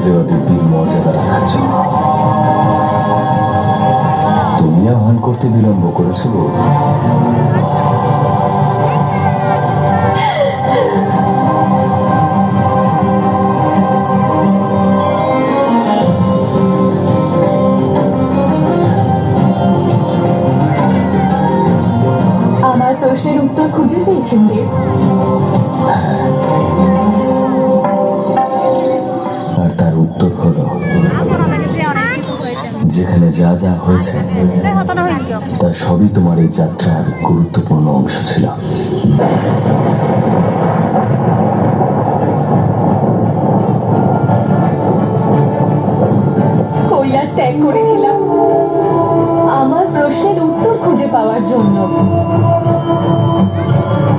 দেওয়া দিব্যির মর্যাদা রাখার জন্য। তুমি আহ্বান করতে বিলম্ব করেছো। আমার প্রশ্নের উত্তর খুঁজে পেয়েছেন দেব? আর তার উত্তর হলো, যেখানে যা যা হয়েছে তা সবই তোমার এই যাত্রার গুরুত্বপূর্ণ অংশ ছিল। কৈলাস ত্যাগ করেছিলাম আমার প্রশ্নের উত্তর খুঁজে পাওয়ার জন্য,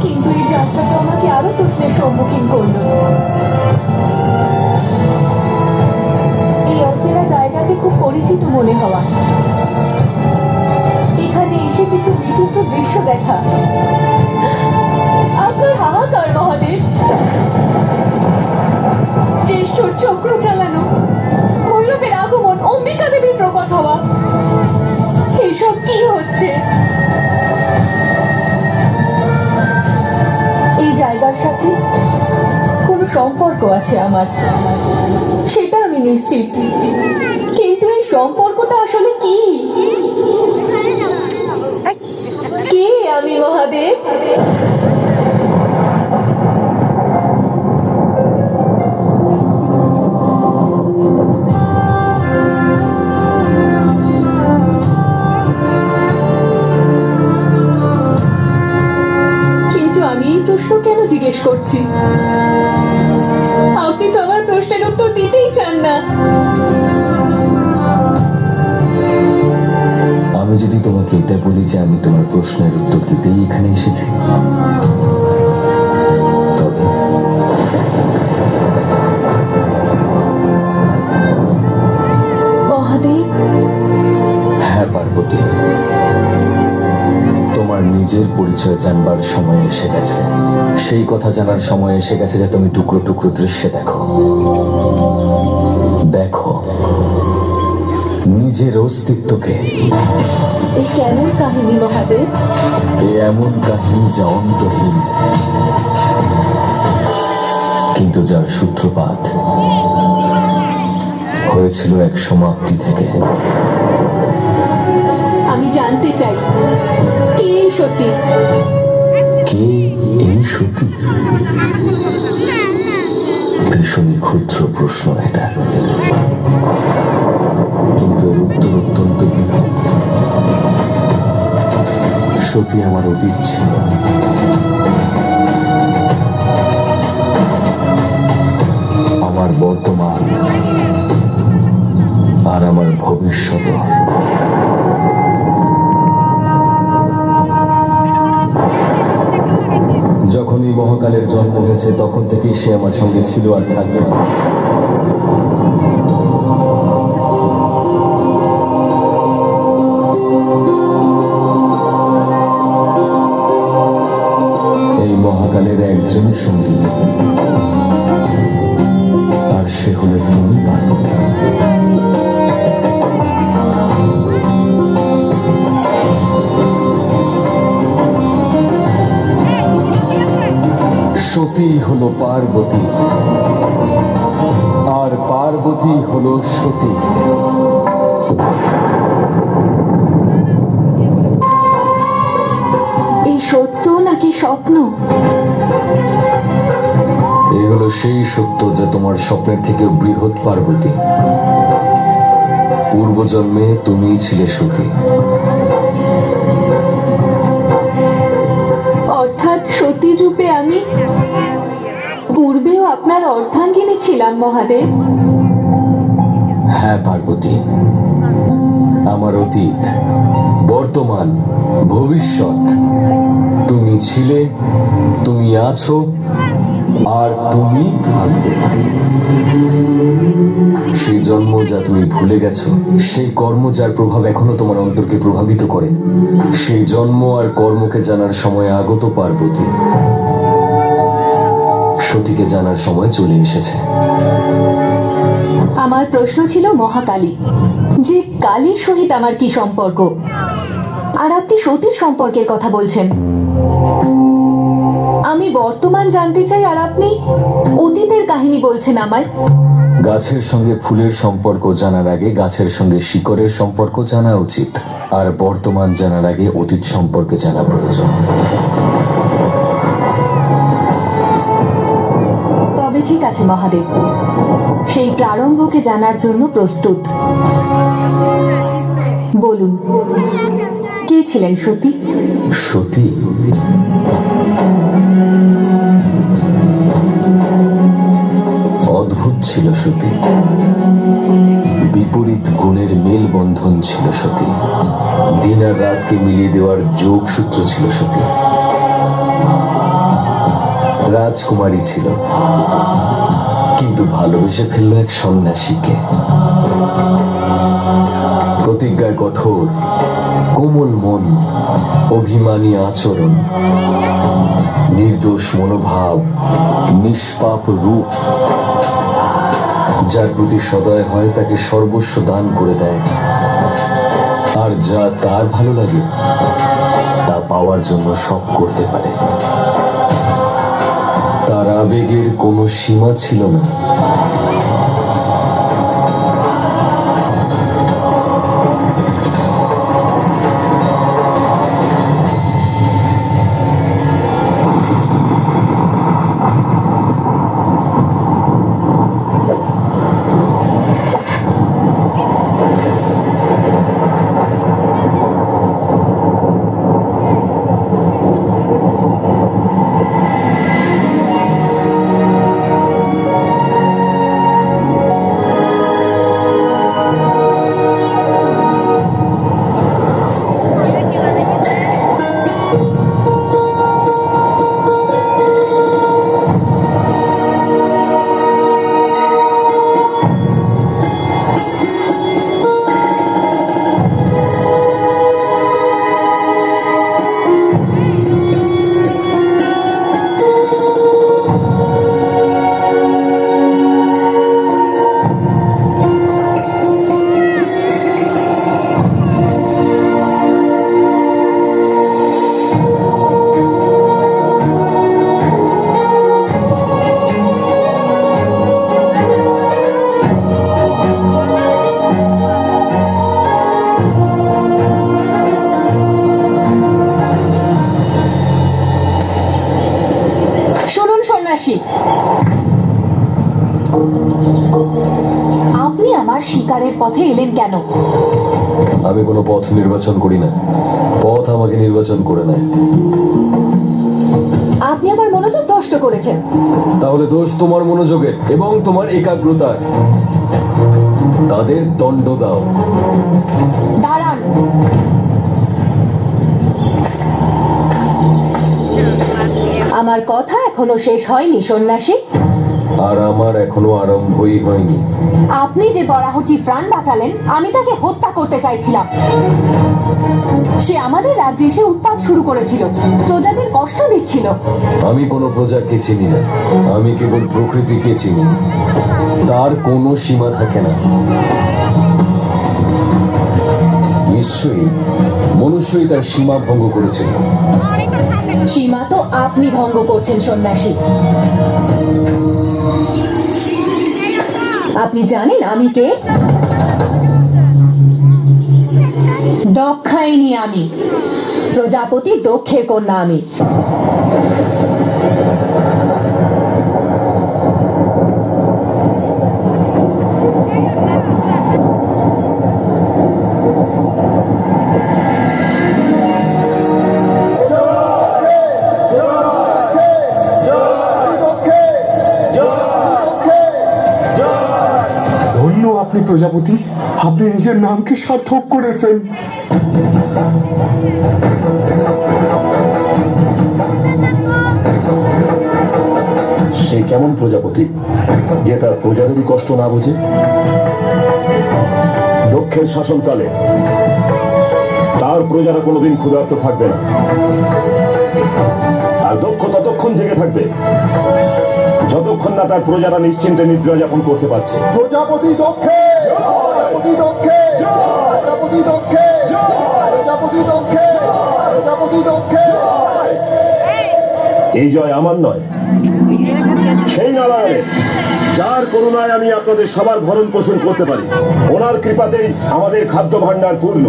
কিন্তু এই যাত্রা তো আমাকে আরো প্রশ্নের সম্মুখীন করলো। এই অচেনা জায়গাকে খুব পরিচিত মনে হওয়া, এখানে এসে কিছু বিচিত্র দৃশ্য দেখা, আপনার হাহাকার মহাদেব, জ্যেষ্ঠর চক্র চালানো, ভৈরবের আগমন, অম্বিকা দেবীর প্রকট হওয়া, এইসব কি হচ্ছে? এই জায়গার সাথে কোনো সম্পর্ক আছে আমার, সেটা আমি নিশ্চিত, কিন্তু এই সম্পর্কটা আসলে কি? কে আমি মহাদেব? আমি এই প্রশ্ন কেন জিজ্ঞেস করছি? আপনি তো আমার প্রশ্নের উত্তর দিতেই চান না। আমি যদি তোমাকে এটা বলি যে আমি তোমার প্রশ্নের উত্তর দিতেই এখানে এসেছি, তবে মহাদেব। হ্যাঁ পার্বতী, তোমার নিজের পরিচয় জানবার সময় এসে গেছে। সেই কথা জানার সময় এসে গেছে যে তুমি টুকরো টুকরো দৃশ্যে দেখো, দেখো নিজের অস্তিত্বকে। এই কেমন কাহিনী মহাদেব? এ এমন কাহিনী যা অন্তহীন, কিন্তু যার সূত্রপাত হয়েছিল এক সমাপ্তি থেকে। আমি জানতে চাই, কে সতী? কে এই সতী? ভীষণই ক্ষুদ্র প্রশ্ন এটা, কিন্তু এর উত্তর অত্যন্ত বৃহৎ। সতী আমার অতীত ছিল, আমার বর্তমান আর আমার ভবিষ্যৎ। যখনই মহাকালের জন্ম হয়েছে তখন থেকেই সে আমার সঙ্গে ছিল আর থাকবে। এই মহাকালের একজনের সঙ্গী, আর সে হলো তুমি পার্বতী। সতী হলো পার্বতী, আর পার্বতী হলো সতী। এই সত্য নাকি স্বপ্ন? এই হলো সেই সত্য যা তোমার স্বপ্নের থেকে বৃহৎ পার্বতী। পূর্বজন্মে তুমিই ছিলে সতী। অর্থাৎ সতীর রূপে আমি পূর্বেও আপনার অর্ধাঙ্গিনী ছিলাম মহাদেব। হ্যাঁ পার্বতী, আমার অতীত, বর্তমান, ভবিষ্যৎ তুমি ছিলে, তুমি আছো, আর তুমি থাকবে। সেই জন্ম যা তুমি ভুলে গেছো, সেই কর্ম যার প্রভাব এখনো তোমার অন্তরকে প্রভাবিত করে, সেই জন্ম আর কর্মকে জানার সময় আগত পার্বতী। সতীকে জানার সময় চলে এসেছে। আমার প্রশ্ন ছিল মহাকালী, যে কালীর সহিত আমার কি সম্পর্ক, আর আপনি সতীর সম্পর্কের কথা বলছেন। আমি বর্তমান জানতে চাই, আর আপনি অতীতের কাহিনী বলছেন আমায়। গাছের সঙ্গে ফুলের সম্পর্ক জানার আগে গাছের সঙ্গে শিকড়ের সম্পর্ক জানা উচিত, আর বর্তমান জানার আগে অতীত সম্পর্কে জানা প্রয়োজন। তবে ঠিক আছে মহাদেব, সেই প্রারম্ভকে জানার জন্য প্রস্তুত। বলুন, কে ছিলেন সতী? সতী অদ্ভুত ছিল সতী, বিপরীত গুণের মেলবন্ধন ছিল সতী, দিন আর রাতকে মিলিয়ে দেওয়ার যোগসূত্র ছিল সতী। রাজকুমারী ছিল, কিন্তু ভালোবেসে ফেলল এক সন্ন্যাসীকে। প্রতিজ্ঞায় কঠোর, কোমল মন, অভিমানী আচরণ, নির্দোষ মনোভাব, নিষ্পাপ রূপ। যার প্রতি সদয় হয় তাকে সর্বস্ব দান করে দেয়, আর যা তার ভালো লাগে তা পাওয়ার জন্য সব করতে পারে। তার আবেগের কোনো সীমা ছিল না। আপনি আমার শিকারের পথে এলেন কেন? আমি কোনো পথ নির্বাচন করি না, পথ আমাকে নির্বাচন করে নেয়। আপনি আমার মনোযোগ নষ্ট করেছেন। তাহলে দোষ তোমার মনোযোগের এবং তোমার একাগ্রতার। তাদের দণ্ড দাও। দাঁড়ান। আমার কথা এখনো শেষ হয়নি সন্ন্যাসী। আর আমার এখনো আরম্ভই হয়নি। আপনি যে বরাহটির প্রাণ বাঁচালেন, আমি তাকে হত্যা করতে চাইছিলাম। সে আমাদের রাজ্যে এসে উৎপাত শুরু করেছিল, প্রজাদের কষ্ট দিচ্ছিল। আমি কোনো প্রজাকে চিনি না, আমি কেবল প্রকৃতিকে চিনি। তার কোনো সীমা থাকে না। নিশ্চয়ই মনুষ্যই তার সীমা ভঙ্গ করেছিল। সীমা তো আপনি ভঙ্গ করছেন সন্ন্যাসী। আপনি জানেন আমি কে? দক্ষায়নী আমি, প্রজাপতি দক্ষের কন্যা আমি। আপনি প্রজাপতি, আপনি নিজের নামকে সার্থক করেছেন। সে কেমন প্রজাপতি যে তার প্রজাদেরই কষ্ট না বোঝে? দক্ষের শাসনকালে তার প্রজারা কোনোদিন ক্ষুধার্ত থাকবে না, আর দক্ষ ততক্ষণ জেগে থাকবে যতক্ষণ না তার প্রজারা নিশ্চিন্তে নিদ্রা যাপন করতে পারছে। প্রজাপতি দক্ষে, প্রজাপতি দক্ষে, প্রজাপতি দক্ষে, প্রজাপতি দক্ষে, প্রজাপতি দক্ষে। এই জয় আমার নয়, সেই নারায়ণের, যার করুণায় আমি আপনাদের সবার ভরণ পোষণ করতে পারি। ওনার কৃপাতেই আমাদের খাদ্য ভাণ্ডার পূর্ণ।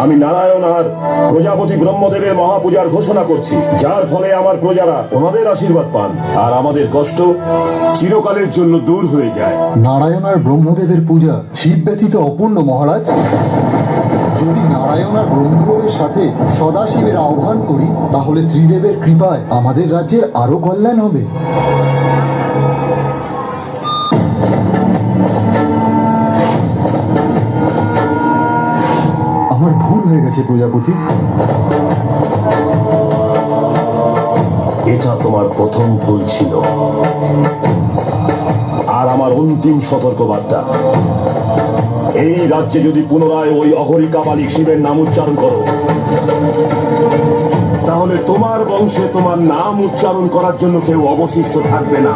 আমি নারায়ণ আর প্রজাপতি ব্রহ্মদেবের মহাপূজার ঘোষণা করছি, যার ফলে আমার প্রজারা ওনাদের আশীর্বাদ পান আর আমাদের কষ্ট চিরকালের জন্য দূর হয়ে যায়। নারায়ণ আর ব্রহ্মদেবের পূজা শিব ব্যতীত অপূর্ণ মহারাজ। যদি নারায়ণ আর ব্রহ্মদেবের সাথে সদাশিবের আহ্বান করি, তাহলে ত্রিদেবের কৃপায় আমাদের রাজ্যের আরো কল্যাণ হবে। আমার ভুল হয়ে গেছে প্রজাপতি। এটা তোমার প্রথম ভুল ছিল, আর আমার অন্তিম সতর্কবার্তা। এই রাজ্যে যদি পুনরায় ওই অঘরিকা মালিক শিবের নাম উচ্চারণ করো, তাহলে তোমার বংশে তোমার নাম উচ্চারণ করার জন্য কেউ অবশিষ্ট থাকবে না।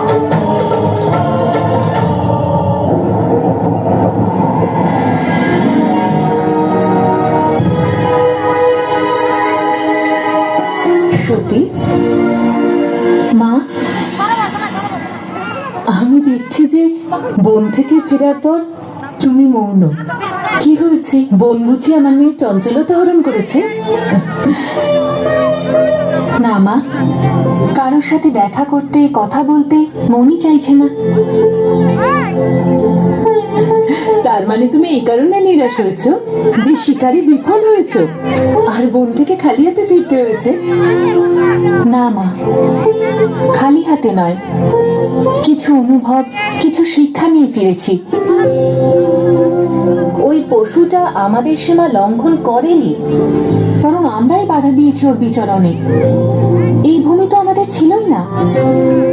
সত্যি মা, আমি দেখছি যে বন থেকে ফেরার পর তুমি মৌন। কি হয়েছে? বন বুঝি আমার মেয়ে চঞ্চলতা হরণ করেছে? না মা, কারোর সাথে দেখা করতে, কথা বলতে মনই চাইছে না। তার মানে তুমি এই কারণে নিরাশ হয়েছো যে শিকারে বিফল হয়েছো আর বন থেকে খালি হাতে ফিরতে হয়েছে? না মা, খালি হাতে নয়, কিছু অনুভব, কিছু শিক্ষা নিয়ে ফিরেছি। ওই পশুটা আমাদের সীমা লঙ্ঘন করেনি, বরং আমরাই বাধা দিয়েছি ওর বিচরণে। এই ভূমি তো আমাদের ছিলই না,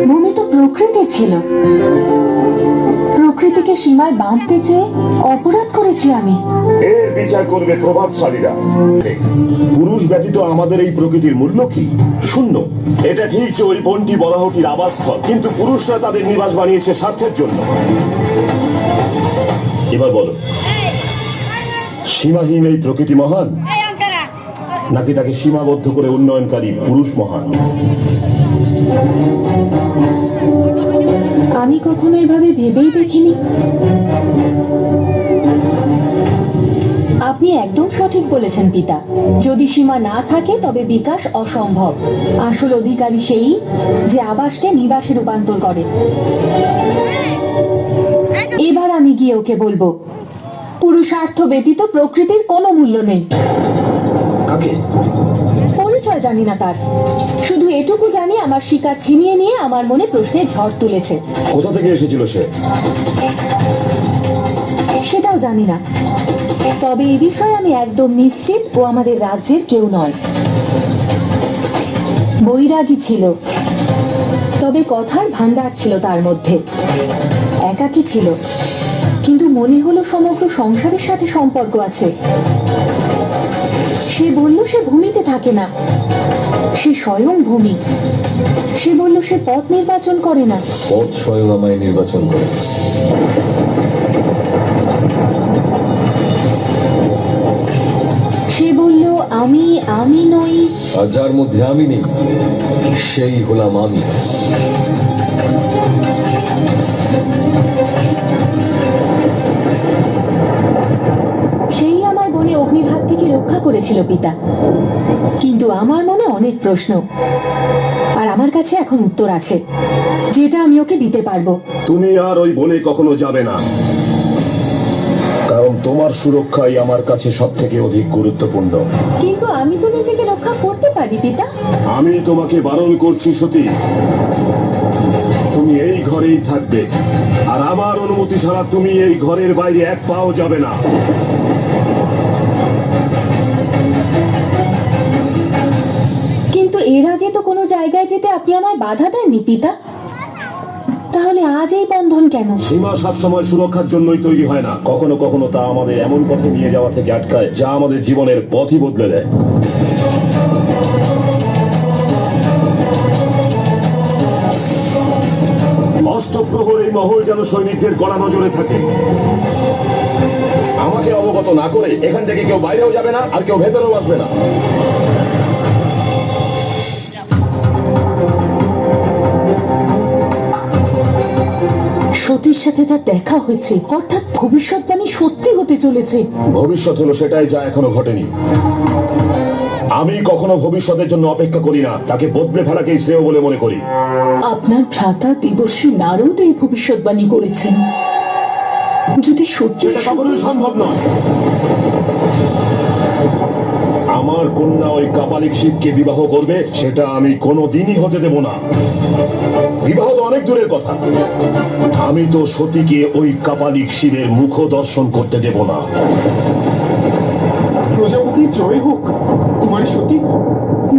ভূমি তো প্রকৃতির ছিল। প্রকৃতিকে সীমায় বাঁধতে চেয়ে অপরাধ করেছি আমি। এর বিচার করবে প্রভাবশালীরা। পুরুষ ব্যতীত আমাদের এই প্রকৃতির মূল্য কি? শূন্য। এটা ঠিক যে ওই বনটি বরাহটির আবাসস্থল, কিন্তু পুরুষরা তাদের নিবাস বানিয়েছে স্বার্থের জন্য। এবার বলো, সীমাহীন এই প্রকৃতি মহান, নাকি তাকে সীমাবদ্ধ করে উন্নয়নকারী পুরুষ মহান? আমি কখনো এভাবে ভেবেই দেখিনি। আপনি একদম সঠিক বলেছেন পিতা। যদি সীমা না থাকে তবে বিকাশ অসম্ভব। আসল অধিকারী সেই যে আবাসকে নিবাসে রূপান্তর করে। এবার আমি গিয়ে ওকে বলবো, পুরুষার্থ ব্যতীত প্রকৃতির কোনো মূল্য নেই। কাকে? পরিচয় জানি না তার, শুধু এটুকু জানি আমার শিকার ছিনিয়ে নিয়ে আমার মনে প্রশ্নের ঝড় তুলেছে। কোথা থেকে এসেছিল সে? সেটাও জানি না, তবে এই বিষয়ে আমি একদম নিশ্চিত ও আমাদের রাজ্যের কেউ নয়। বৈরাগী ছিল, তবে কথার ভান্ডার ছিল তার মধ্যে। একাকী ছিল, কিন্তু মনে হলো সমগ্র সংসারের সাথে সম্পর্ক আছে। সে বলল সে ভূমিতে থাকে না, সে স্বয়ং ভূমি। সে বলল সে পথ নির্বাচন করে না, পথ স্বয়ং আমায় নির্বাচন করে। সে বলল আমি আমি নই, আর যার মধ্যে আমি নেই সেই হলাম আমি। সেই আমার বনে অগ্নির হাত থেকে রক্ষা করেছিল পিতা। কিন্তু আমার মনে অনেক প্রশ্ন, আর আমার কাছে এখন উত্তর আছে, যেটা আমি ওকে দিতে পারবো। তুমি আর ওই বনে কখনো যাবে না, কারণ তোমার সুরক্ষাই আমার কাছে সব থেকে অধিক গুরুত্বপূর্ণ। কিন্তু আমি তো নিজেকে রক্ষা করতে পারি পিতা। আমি তোমাকে বারণ করছি সতী, তুমি এই ঘরেই থাকবে, আর আমার অনুমতি ছাড়া তুমি এই ঘরের বাইরে এক পাও যাবে না। কিন্তু এর আগে তো কোনো জায়গায় যেতে আপনি আমায় বাধা দেননি পিতা, তাহলে আজ এই বন্ধন কেন? সীমা সবসময় সুরক্ষার জন্যই তৈরি হয় না, কখনো কখনো তা আমাদের এমন পথে নিয়ে যাওয়া থেকে আটকায় যা আমাদের জীবনের পথই বদলে দেয়। অষ্টপ্রহর এই মহল যেন সৈনিকদের কড়া নজরে থাকে। আমাকে অবগত না করে এখান থেকে কেউ বাইরেও যাবে না, আর কেউ ভেতরেও আসবে না। সতীর সাথে তার দেখা হয়েছে, অর্থাৎ ভবিষ্যৎবাণী সত্যি হতে চলেছে। ভবিষ্যৎ হলো সেটাই যা এখনো ঘটেনি। আমি কখনো ভবিষ্যতের জন্য অপেক্ষা করি না, তাকে বদলে ফেলাকেই শ্রেয় বলে মনে করি। আপনার ভ্রাতা দেবশ্রী নারদ এই ভবিষ্যৎবাণী করেছেন। যদি সত্যি সেটা কখনোই সম্ভব নয়। আমার কন্যা ওই কাপালিক শিবকে বিবাহ করবে, সেটা আমি কোনোদিনই হতে দেব না। বিবাহ তো অনেক দূরের কথা, আমি তো সতীকে ওই কাপালিক শিবের মুখ দর্শন করতে দেব না। প্রজাপতি জয় হোক। কুমারী সতী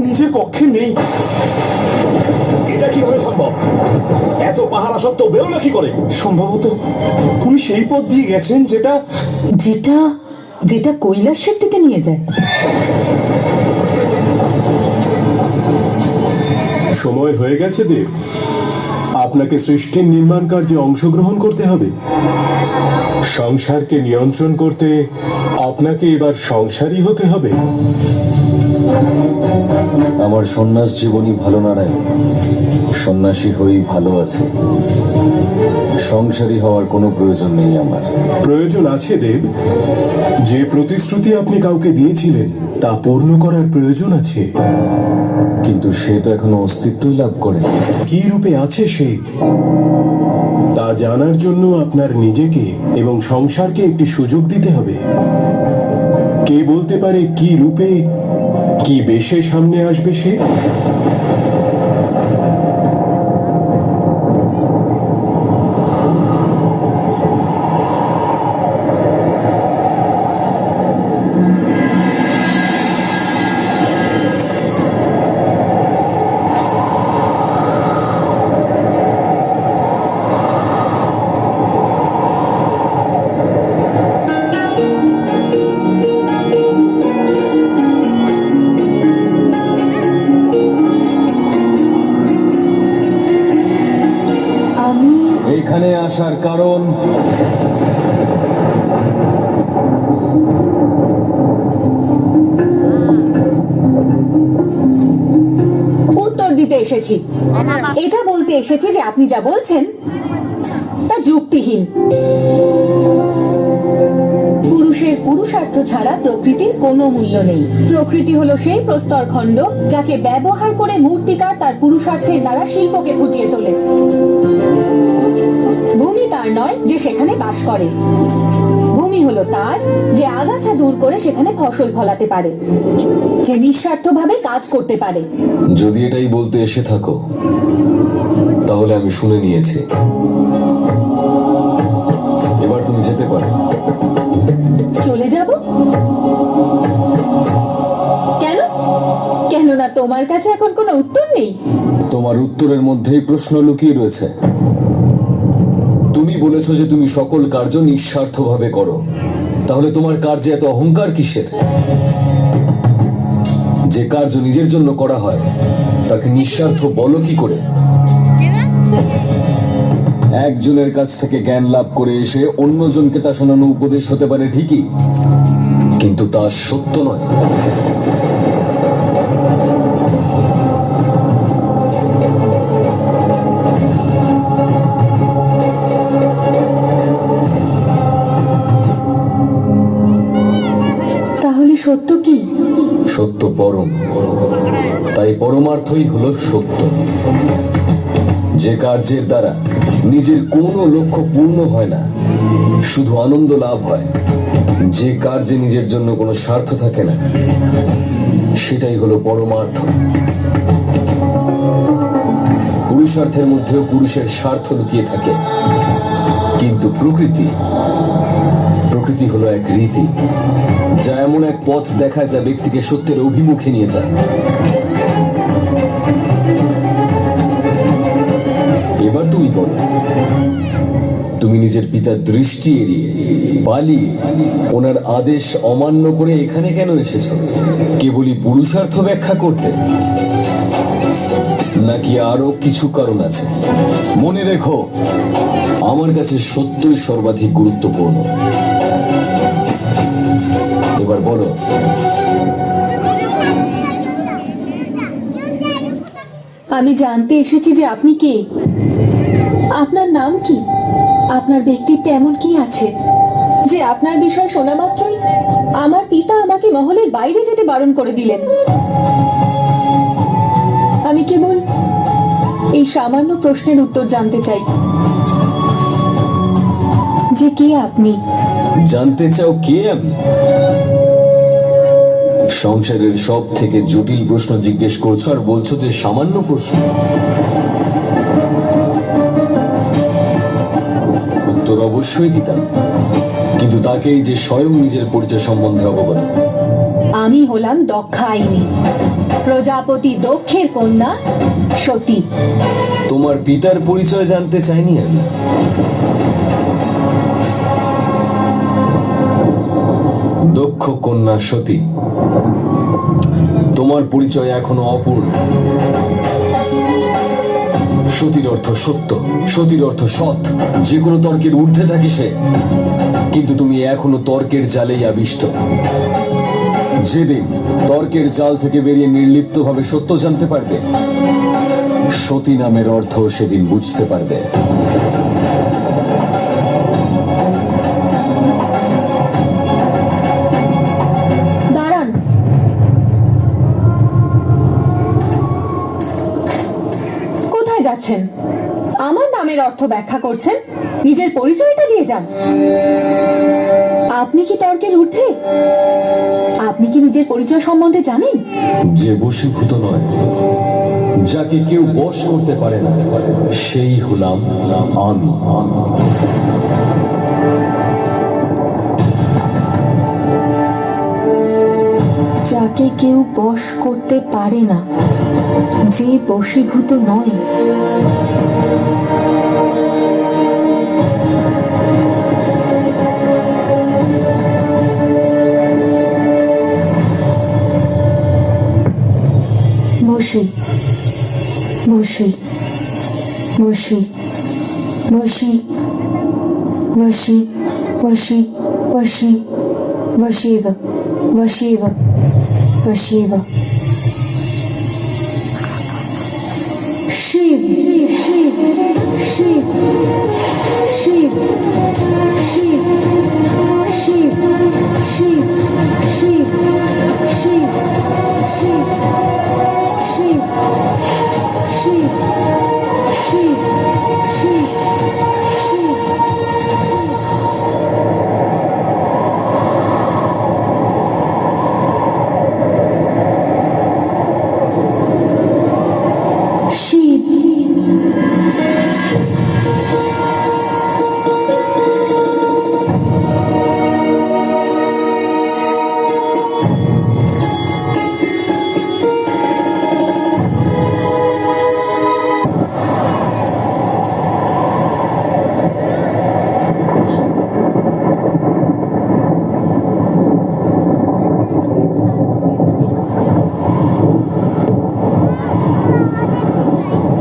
নিজের কক্ষে নেই। এটা কিভাবে সম্ভব? এত পাহারা সত্ত্বেও বেরোলো কি করে? সম্ভবত উনি সেই পথ দিয়ে গেছেন যেটা যেটা যেটা কৈলাসের দিকে নিয়ে যায়। সময় হয়ে গেছে দেব, আপনাকে সৃষ্টির নির্মাণ কার্যে অংশগ্রহণ করতে হবে। সংসারকে নিয়ন্ত্রণ করতে আপনাকে এবার সংসারী হতে হবে। আমার সন্ন্যাস জীবনই ভালো নারায়ণ, সন্ন্যাসী হয়েই ভালো আছে। সংসারী হওয়ার কোনো প্রয়োজন নেই আমার। প্রয়োজন আছে দেব, যে প্রতিশ্রুতি আপনি কাউকে দিয়েছিলেন তা পূর্ণ করার প্রয়োজন আছে। কিন্তু সে তো এখনো অস্তিত্বই লাভ করে। কি রূপে আছে সে তা জানার জন্য আপনার নিজেকে এবং সংসারকে একটি সুযোগ দিতে হবে। কে বলতে পারে কি রূপে, কি বেশে সামনে আসবে সে? এখানে আসার কারণ উত্তর দিতে এসেছি। এটা বলতে এসেছি যে আপনি যা বলছেন তা যুক্তিহীন। পুরুষের পুরুষার্থ ছাড়া প্রকৃতির কোনো মূল্য নেই। প্রকৃতি হলো সেই প্রস্তরখণ্ড যাকে ব্যবহার করে মূর্তিকার তার পুরুষার্থের দ্বারা শিল্পকে ফুটিয়ে তোলে। ভূমি তার নয় যে সেখানে বাস করে, ভূমি হলো তার যে আগাছা দূর করে সেখানে ফসল ফলাতে পারে, যে নিঃস্বার্থভাবে কাজ করতে পারে। যদি এটাই বলতে এসে থাকো তাহলে আমি শুনে নিয়েছি। এবার তুমি যেতে পারো। চলে যাব? কেন? কেননা তোমার কাছে এখন কোনো উত্তর নেই। তোমার উত্তরের মধ্যেই প্রশ্ন লুকিয়ে রয়েছে। তুমি বলেছো যে তুমি সকল কার্য নিঃস্বার্থভাবে করো, তাহলে তোমার কার্যে এত অহংকার কিসের? যে কার্য নিজের জন্য করা হয় তাকে নিঃস্বার্থ বলো কি করে? একজনের কাছ থেকে জ্ঞান লাভ করে এসে অন্যজনকে তা শোনানো উপদেশ হতে পারে ঠিকই, কিন্তু তা সত্য নয়। তাহলে সত্য কি? সত্য পরম, তাই পরমার্থই হলো সত্য। যে কার্যের দ্বারা নিজের কোনো লক্ষ্য পূর্ণ হয় না, শুধু আনন্দ লাভ হয়, যে কার্যে নিজের জন্য কোনো স্বার্থ থাকে না, সেটাই হলো পরমার্থ। পুরুষার্থের মধ্যেও পুরুষের স্বার্থ লুকিয়ে থাকে, কিন্তু প্রকৃতি হলো এক রীতি, যা এমন এক পথ দেখায় যা ব্যক্তিকে সত্যের অভিমুখে নিয়ে যায়। এবার তুমি বলো, তুমি নিজের পিতার দৃষ্টি এড়িয়ে পালিয়ে ওনার আদেশ অমান্য করে এখানে কেন এসেছো? কেবলই পুরুষার্থ ব্যাখ্যা করতে? নাকি আরো কিছু কারণ আছে? মনে রেখো, আমার কাছে সত্যই সর্বাধিক গুরুত্বপূর্ণ। এবার বলো, আমি জানতে এসেছি যে আপনি কে, আপনার নাম কি, আপনার ব্যক্তিত্বে এমন কি আছে যে আপনার বিষয় শোনা মাত্রই আমার পিতা আমাকে মহলের বাইরে যেতে বারণ করে দিলেন। আমি কেবল এই সামান্য প্রশ্নের উত্তর জানতে চাই যে কে আপনি। জানতে চাও কে আমি? সংসারের সব থেকে জটিল প্রশ্ন জিজ্ঞেস করছো আর বলছো যে সামান্য প্রশ্ন। উত্তর অবশ্যই দিতাম, কিন্তু তাকেই যে স্বয়ং নিজের পরিচয় সম্বন্ধে অবগত। আমি হলাম দক্ষা আইনি, প্রজাপতি দক্ষের কন্যা সতী। তোমার পিতার পরিচয় জানতে চাইনি আমি। দক্ষ কন্যা সতী, তোমার পরিচয় এখনো অপূর্ণ। সতীর অর্থ সত্য, সতীর অর্থ সৎ, যে কোনো তর্কের ঊর্ধ্বে থাকে সে। কিন্তু তুমি এখনো তর্কের জালেই আবিষ্ট। যেদিন তর্কের জাল থেকে বেরিয়ে নির্লিপ্তভাবে সত্য জানতে পারবে, সতী নামের অর্থ সেদিন বুঝতে পারবে। দাঁড়ান, কোথায় যাচ্ছেন? আমার নামের অর্থ ব্যাখ্যা করছেন, নিজের পরিচয়টা দিয়ে যান। আপনি কি তর্কের ঊর্ধ্বে? আপনি কি নিজের পরিচয় সম্বন্ধে জানেন? যে বশীভূত নয়, যাকে কেউ বশ করতে পারে না, সেই হলাম আমি। যাকে কেউ বশ করতে পারে না, যে বশীভূত নয়। বশী, বশী, বশী, বশী, বশী, বশী, বশী, বশীব, বশীব, বশীব। শিব, শিব, শিব, শিব, শিব, শিব, শিব, শিব, শিব, শিব, শিব, শিব, শিব, শিব, শিব। শিব,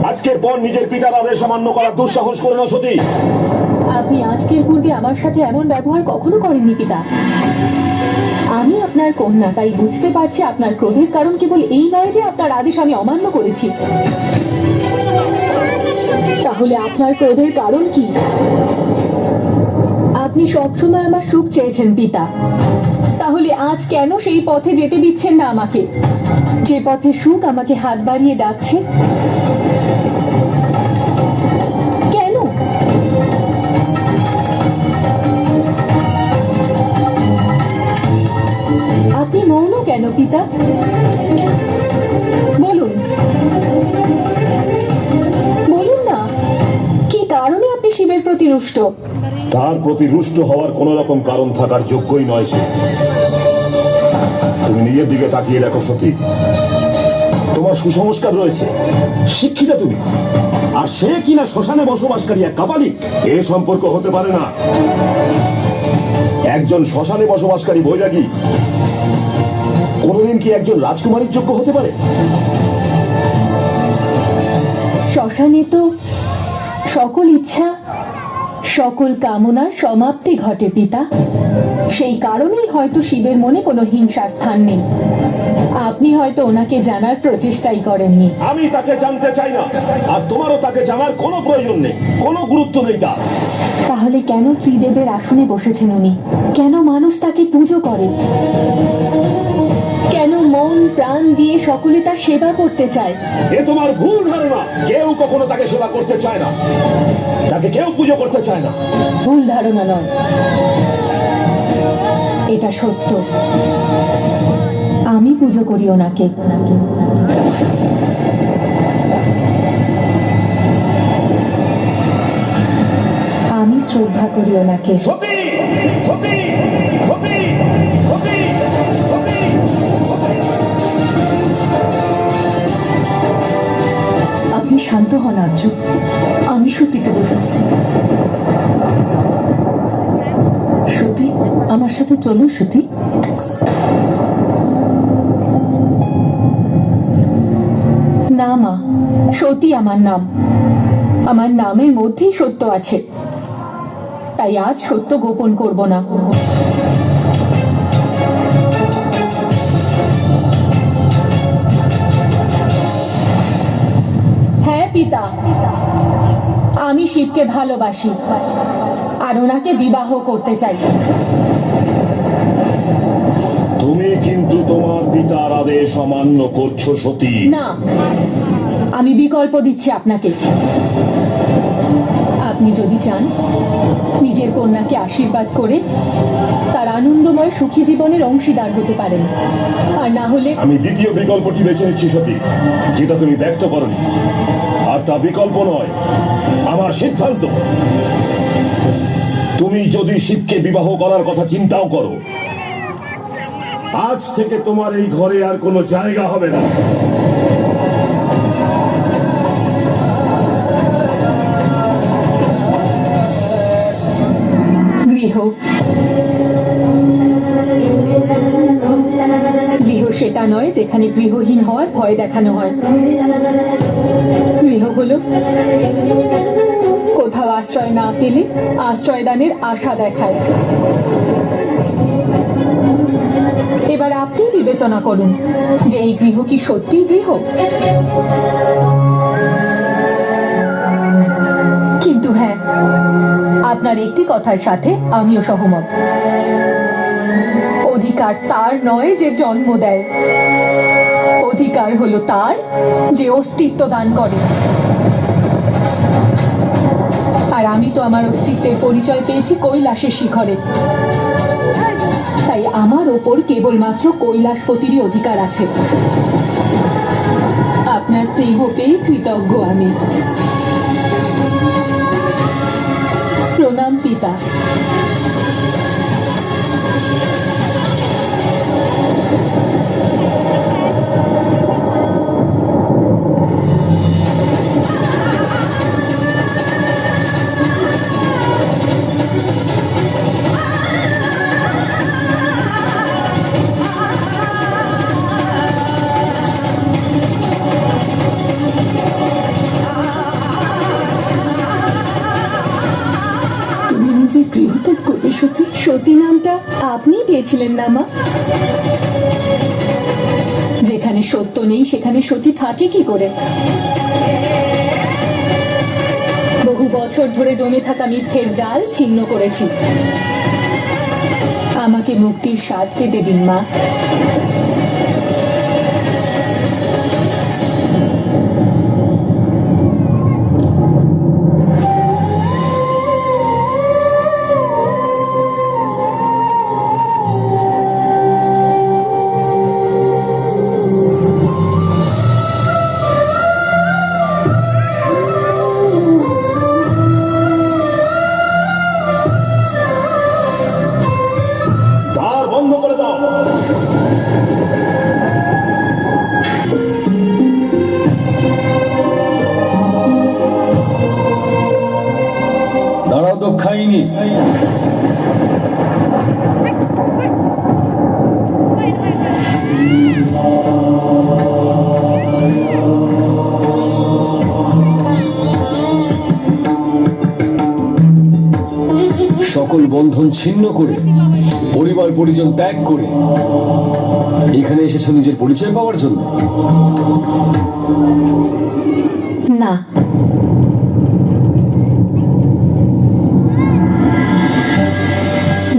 আজকের পর নিজের পিতার আদেশ অমান্য করার দুঃসাহস করে না সতী। আপনি আজকের পূর্বে আমার সাথে এমন ব্যবহার কখনো করেননি পিতা। আমি আপনার কন্যা, তাই বুঝতে পারছি আপনার ক্রোধের কারণ কেবল এই নয় যে আপনার আদেশ আমি অমান্য করেছি। তাহলে আপনার ক্রোধের কারণ কি? আপনি সবসময় আমার সুখ চেয়েছেন পিতা, তাহলে আজ কেন সেই পথে যেতে দিচ্ছেন না আমাকে, যে পথে সুখ আমাকে হাত বাড়িয়ে ডাকছে? কেন? আপনি মৌন কেন পিতা? বলুন, বলুন না, কি কারণে আপনি শিবের প্রতি রুষ্ট? তার প্রতি রুষ্ট হওয়ার কোন রকম কারণ থাকার যোগ্যই নয় সে। তুমি নিজের দিকে তাকিয়ে দেখো সতী, তোমার সুসংস্কার রয়েছে, শিক্ষিতা তুমি, আর সে কিনা শ্মশানে বসবাসকারী এক কাপালিক। এ সম্পর্ক হতে পারে না। একজন শ্মশানে বসবাসকারী বৈরাগী কোনদিন কি একজন রাজকুমারীর যোগ্য হতে পারে? শ্মশানে তো সকল ইচ্ছা সকল কামনার সমাপ্তি ঘটে পিতা। সেই কারণেই হয়তো শিবের মনে কোনো হিংসার স্থান নেই। আপনি হয়তো ওনাকে জানার প্রচেষ্টাই করেননি। আমি তাকে জানতে চাই না, আর তোমারও তাকে জানার কোনো প্রয়োজন নেই, কোনো গুরুত্ব নেই তার। তাহলে কেন ত্রিদেবের আসনে বসেছেন উনি? কেন মানুষ তাকে পুজো করে? কেন মন প্রাণ দিয়ে সকলে তার সেবা করতে চায়? এ তোমার ভুল ধারণা। কেউ কখনো তাকে সেবা করতে চায় না, তাকে কেউ পুজো করতে চায় না। ভুল ধারণা নয়, এটা সত্য। আমি পুজো করি ওনাকে। আমি শ্রদ্ধা করি ওনাকে। সতী, সতী, সতী, সতী, সতী। আপনি শান্ত হন আর্য, আমি সতীকে বোঝাচ্ছি। সতী, আমার সাথে চলো সতী। না মা, সতী আমার নাম। আমার নামের মধ্যেই সত্য আছে, তাই আজ সত্য গোপন করব না। হ্যাঁ পিতা, আমি শিবকে ভালোবাসি আর ওনাকে বিবাহ করতে চাই। তুমি কিন্তু তোমার পিতার আদেশ অমান্য করছো সতী। না, আমি বিকল্প দিচ্ছি আপনাকে। আপনি যদি চান নিজের কন্যাকে আশীর্বাদ করে তার আনন্দময় সুখী জীবনের অংশীদার হতে পারেন, আর না হলে আমি দ্বিতীয় বিকল্পটি বেছে নিচ্ছি সতী, যেটা তুমি ব্যক্ত করনি। আর তা বিকল্প নয়, আমার সিদ্ধান্ত। তুমি যদি শিবকে বিবাহ করার কথা চিন্তাও করো, আজ থেকে তোমার এই ঘরে আর কোনো জায়গা হবে না। গৃহ সেটা নয় যেখানে গৃহহীন হওয়ার ভয় দেখানো হয়। গৃহ হলো কোথাও আশ্রয় না পেলে আশ্রয়দানের আশা দেখায়। এবার আপনি বিবেচনা করুন যে এই গৃহ কি সত্যি গৃহ? কিন্তু হ্যাঁ, আপনার একটি কথার সাথে আমিও সহমত। অধিকার তার নয় যে জন্ম দেয়, অধিকার হলো তার যে অস্তিত্ব দান করে। আর আমি তো আমার অস্তিত্বের পরিচয় পেয়েছি কৈলাসের শিখরে, তাই আমার ওপর কেবলমাত্র কৈলাসপতিরই অধিকার আছে। আপনার স্নেহ পেয়ে কৃতজ্ঞ আমি। প্রণাম পিতা। গৃহত্যাগ করবে সতী? সতী নামটা আপনি দিয়েছিলেন না মা? যেখানে সত্য নেই সেখানে সতী থাকে কি করে? বহু বছর ধরে জমে থাকা মিথ্যের জাল ছিন্ন করেছি। আমাকে মুক্তির স্বাদ পেতে দিন মা। দক্ষায়িনী, সকল বন্ধন ছিন্ন করে, পরিবার পরিজন ত্যাগ করে এখানে এসেছো নিজের পরিচয় পাওয়ার জন্য? না,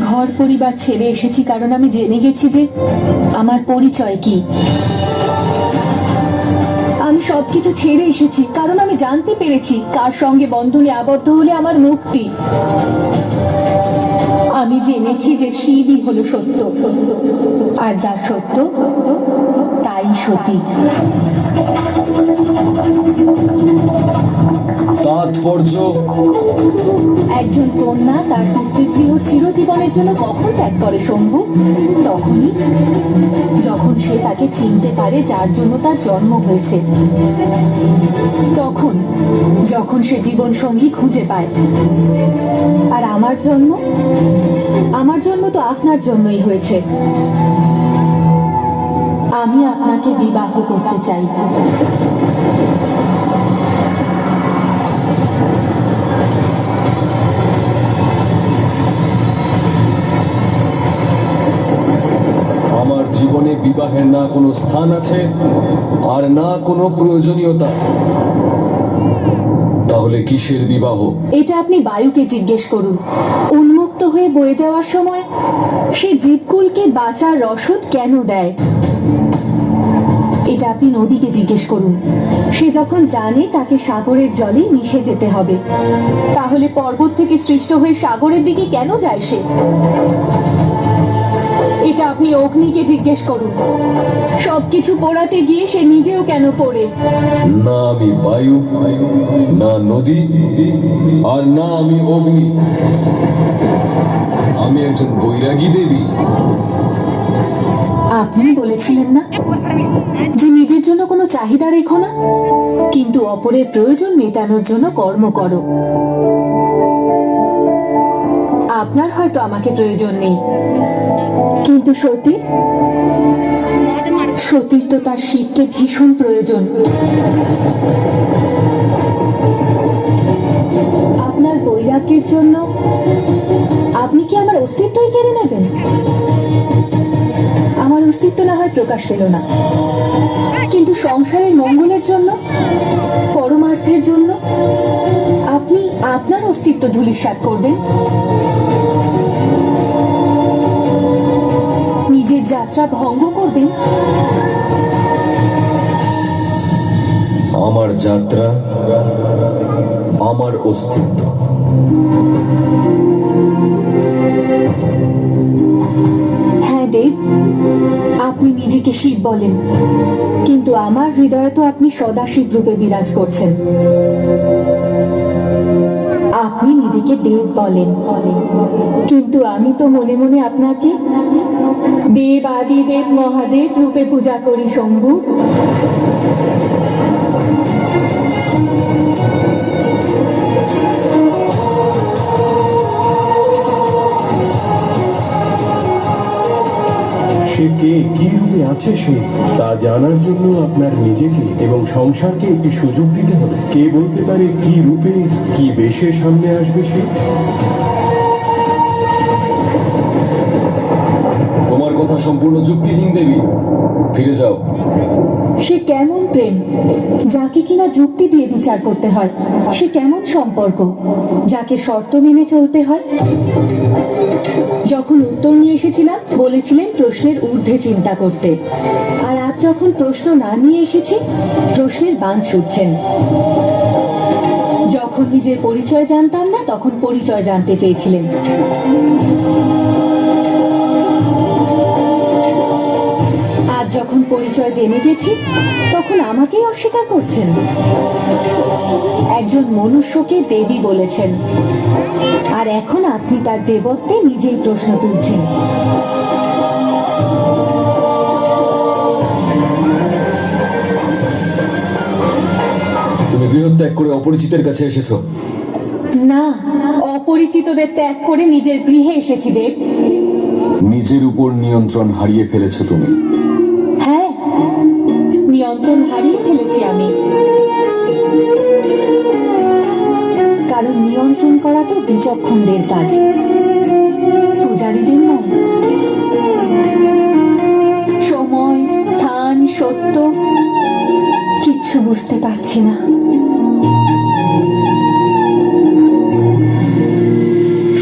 ঘর পরিবার ছেড়ে এসেছি কারণ আমি জেনে গেছি যে আমার পরিচয় কি। আমি সবকিছু ছেড়ে এসেছি কারণ আমি জানতে পেরেছি কার সঙ্গে বন্ধনে আবদ্ধ হলে আমার মুক্তি। আমি জেনেছি যে শিবই হলো সত্য, আর যা সত্য তাই সতী। তাৎপর্য? একজন কন্যা তার পিতৃগৃহ চিরজীবনের জন্য কখন ত্যাগ করে শম্ভু? তখনই যখন সে তাকে চিনতে পারে যার জন্য তার জন্ম হয়েছে, তখন যখন সে জীবন সঙ্গী খুঁজে পায়। আর আমার জন্ম তো আপনার জন্যই হয়েছে। আমি আপনাকে বিবাহ করতে চাই। আমার জীবনে বিবাহের না কোনো স্থান আছে আর না কোনো প্রয়োজনীয়তা। তাহলে কিসের বিবাহ? এটা আপনি বায়ুকে জিজ্ঞেস করুন। উন্মুক্ত হয়ে বয়ে যাওয়ার সময় সে জীবকুলকে বাঁচার রসদ কেন দেয়? এটা আপনি নদীকে জিজ্ঞেস করুন। সে যখন জানে তাকে সাগরের জলে মিশে যেতে হবে, তাহলে পর্বত থেকে সৃষ্ট হয়ে সাগরের দিকে কেন যায় সে? এটা আপনি অগ্নিকে জিজ্ঞেস করুন। সবকিছু পোড়াতে গিয়ে সে নিজেও কেন পড়ে? না আমি বায়ু, না নদী, আর না আমি অগ্নি। আমি একজন বৈরাগী দেবী। আপনি বলেছিলেন না যে নিজের জন্য কোনো চাহিদা রেখো না, কিন্তু অপরের প্রয়োজন মেটানোর জন্য কর্ম করো। আপনার হয়তো আমাকে প্রয়োজন নেই, কিন্তু সতীর তো তার শিবকে ভীষণ প্রয়োজন। আপনার বৈরাগ্যের জন্য আপনি কি আমার অস্তিত্বই কেড়ে নেবেন? আমার অস্তিত্ব না হয় প্রকাশ পেল না, কিন্তু সংসারের মঙ্গলের জন্য, পরমার্থের জন্য আপনি আপনার অস্তিত্ব ধূলিসাৎ করবেন। নিজের যাত্রা ভঙ্গ করবেন। আমার যাত্রা, আমার অস্তিত্ব। হ্যাঁ দেব, আপনি নিজেকে শিব বলেন, কিন্তু আমার হৃদয়ে তো আপনি সদাশিব রূপে বিরাজ করছেন। আপনি নিজেকে দেব বলেন, কিন্তু আমি তো মনে মনে আপনাকে দেব আদি দেব মহাদেব রূপে পূজা করি শম্ভু। সে কে, কি রূপে আছে সে, তা জানার জন্য আপনার নিজেকে এবং সংসারকে একটি সুযোগ দিতে হবে। কে বলতে পারে কি রূপে, কি বেশে সামনে আসবে সে? তোমার কথা সম্পূর্ণ যুক্তিহীন দেবী। ফিরে যাও। সে কেমন প্রেম যাকে কিনা যুক্তি দিয়ে বিচার করতে হয়? সে কেমন সম্পর্ক যাকে শর্ত মেনে চলতে হয়? যখন উত্তর নিয়ে এসেছিলাম বলেছিলেন প্রশ্নের ঊর্ধ্বে চিন্তা করতে, আর আজ যখন প্রশ্ন না নিয়ে এসেছি প্রশ্নের বাঁধ ছুটছেন। যখন নিজের পরিচয় জানতাম না তখন পরিচয় জানতে চেয়েছিলেন। আজ যখন পরিচয় জেনে গেছি তখন আমাকেই অস্বীকার করছেন। একজন মনুষ্যকে দেবী বলেছেন, আর এখন আপনি তার দেবত্বে নিজেই প্রশ্ন তুলছেন। তুমি গৃহত্যাগ করে অপরিচিতের কাছে এসেছো। না, অপরিচিতদের ত্যাগ করে নিজের গৃহে এসেছি দেব। নিজের উপর নিয়ন্ত্রণ হারিয়ে ফেলেছো তুমি। হ্যাঁ, নিয়ন্ত্রণ হারিয়ে ফেলেছি আমি, কারণ নিয়ন্ত্রণ করা তো বিচক্ষণদের কাজ। পূজারীদের নয়? সময়, স্থান, সত্য কিচ্ছু বুঝতে পারছি না।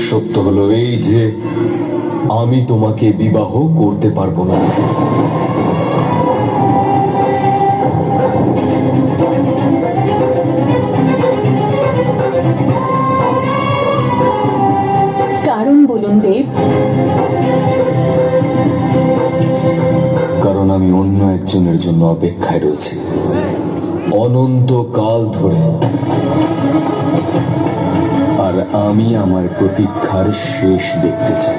সত্য হলো এই যে আমি তোমাকে বিবাহ করতে পারবো না। কারণ বলুন দেব। কারণ আমি অন্য একজনের জন্য অপেক্ষায় রয়েছি অনন্তকাল ধরে, আর আমি আমার প্রতীক্ষার শেষ দেখতে চাই।